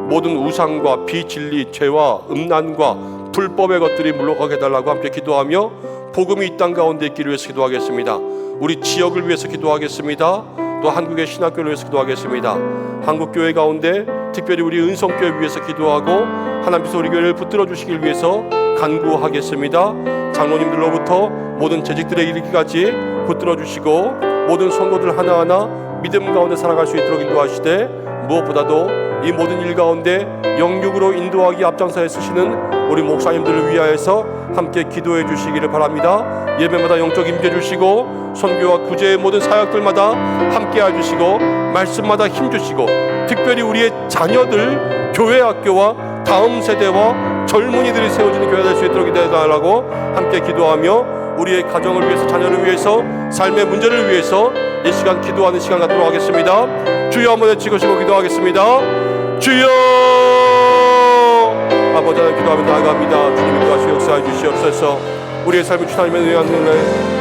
모든 우상과 비진리, 죄와 음란과 불법의 것들이 물러가게 해달라고 함께 기도하며 복음이 이 땅 가운데 있기를 위해서 기도하겠습니다. 우리 지역을 위해서 기도하겠습니다. 또 한국의 신학교를 위해서 기도하겠습니다. 한국교회 가운데 특별히 우리 은성교회 위해서 기도하고 하나님께서 우리 교회를 붙들어 주시길 위해서 간구하겠습니다. 장로님들로부터 모든 재직들에 이르기까지 붙들어 주시고 모든 성도들 하나하나 믿음 가운데 살아갈 수 있도록 인도하시되 무엇보다도 이 모든 일 가운데 영육으로 인도하기 앞장서에 쓰시는 우리 목사님들을 위하여서 함께 기도해 주시기를 바랍니다. 예배마다 영적 임재 주시고 선교와 구제의 모든 사역들마다 함께 해주시고 말씀마다 힘주시고 특별히 우리의 자녀들 교회 학교와 다음 세대와 젊은이들이 세워지는 교회가 될 수 있도록 기도해달라고 함께 기도하며 우리의 가정을 위해서 자녀를 위해서 삶의 문제를 위해서 이 시간 기도하는 시간 갖도록 하겠습니다. 주여 한번 외치고 기도하겠습니다. 주여 아버지 하나님 기도하며 나아갑니다. 주님 인도하시고 역사해 주시옵소서. 우리의 삶을 주님의 은혜와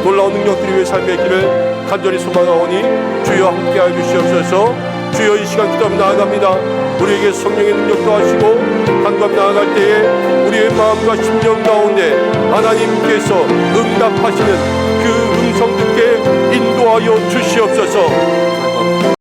놀라운 능력들이 우리의 삶에 있기를 간절히 소망하오니 주여 함께하여 주시옵소서. 주여 이 시간 기도하며 나아갑니다. 우리에게 성령의 능력 더하시고 간구하며 나아갈 때에 우리의 마음과 심령 가운데 하나님께서 응답하시는 그 음성 듣게 인도하여 주시옵소서.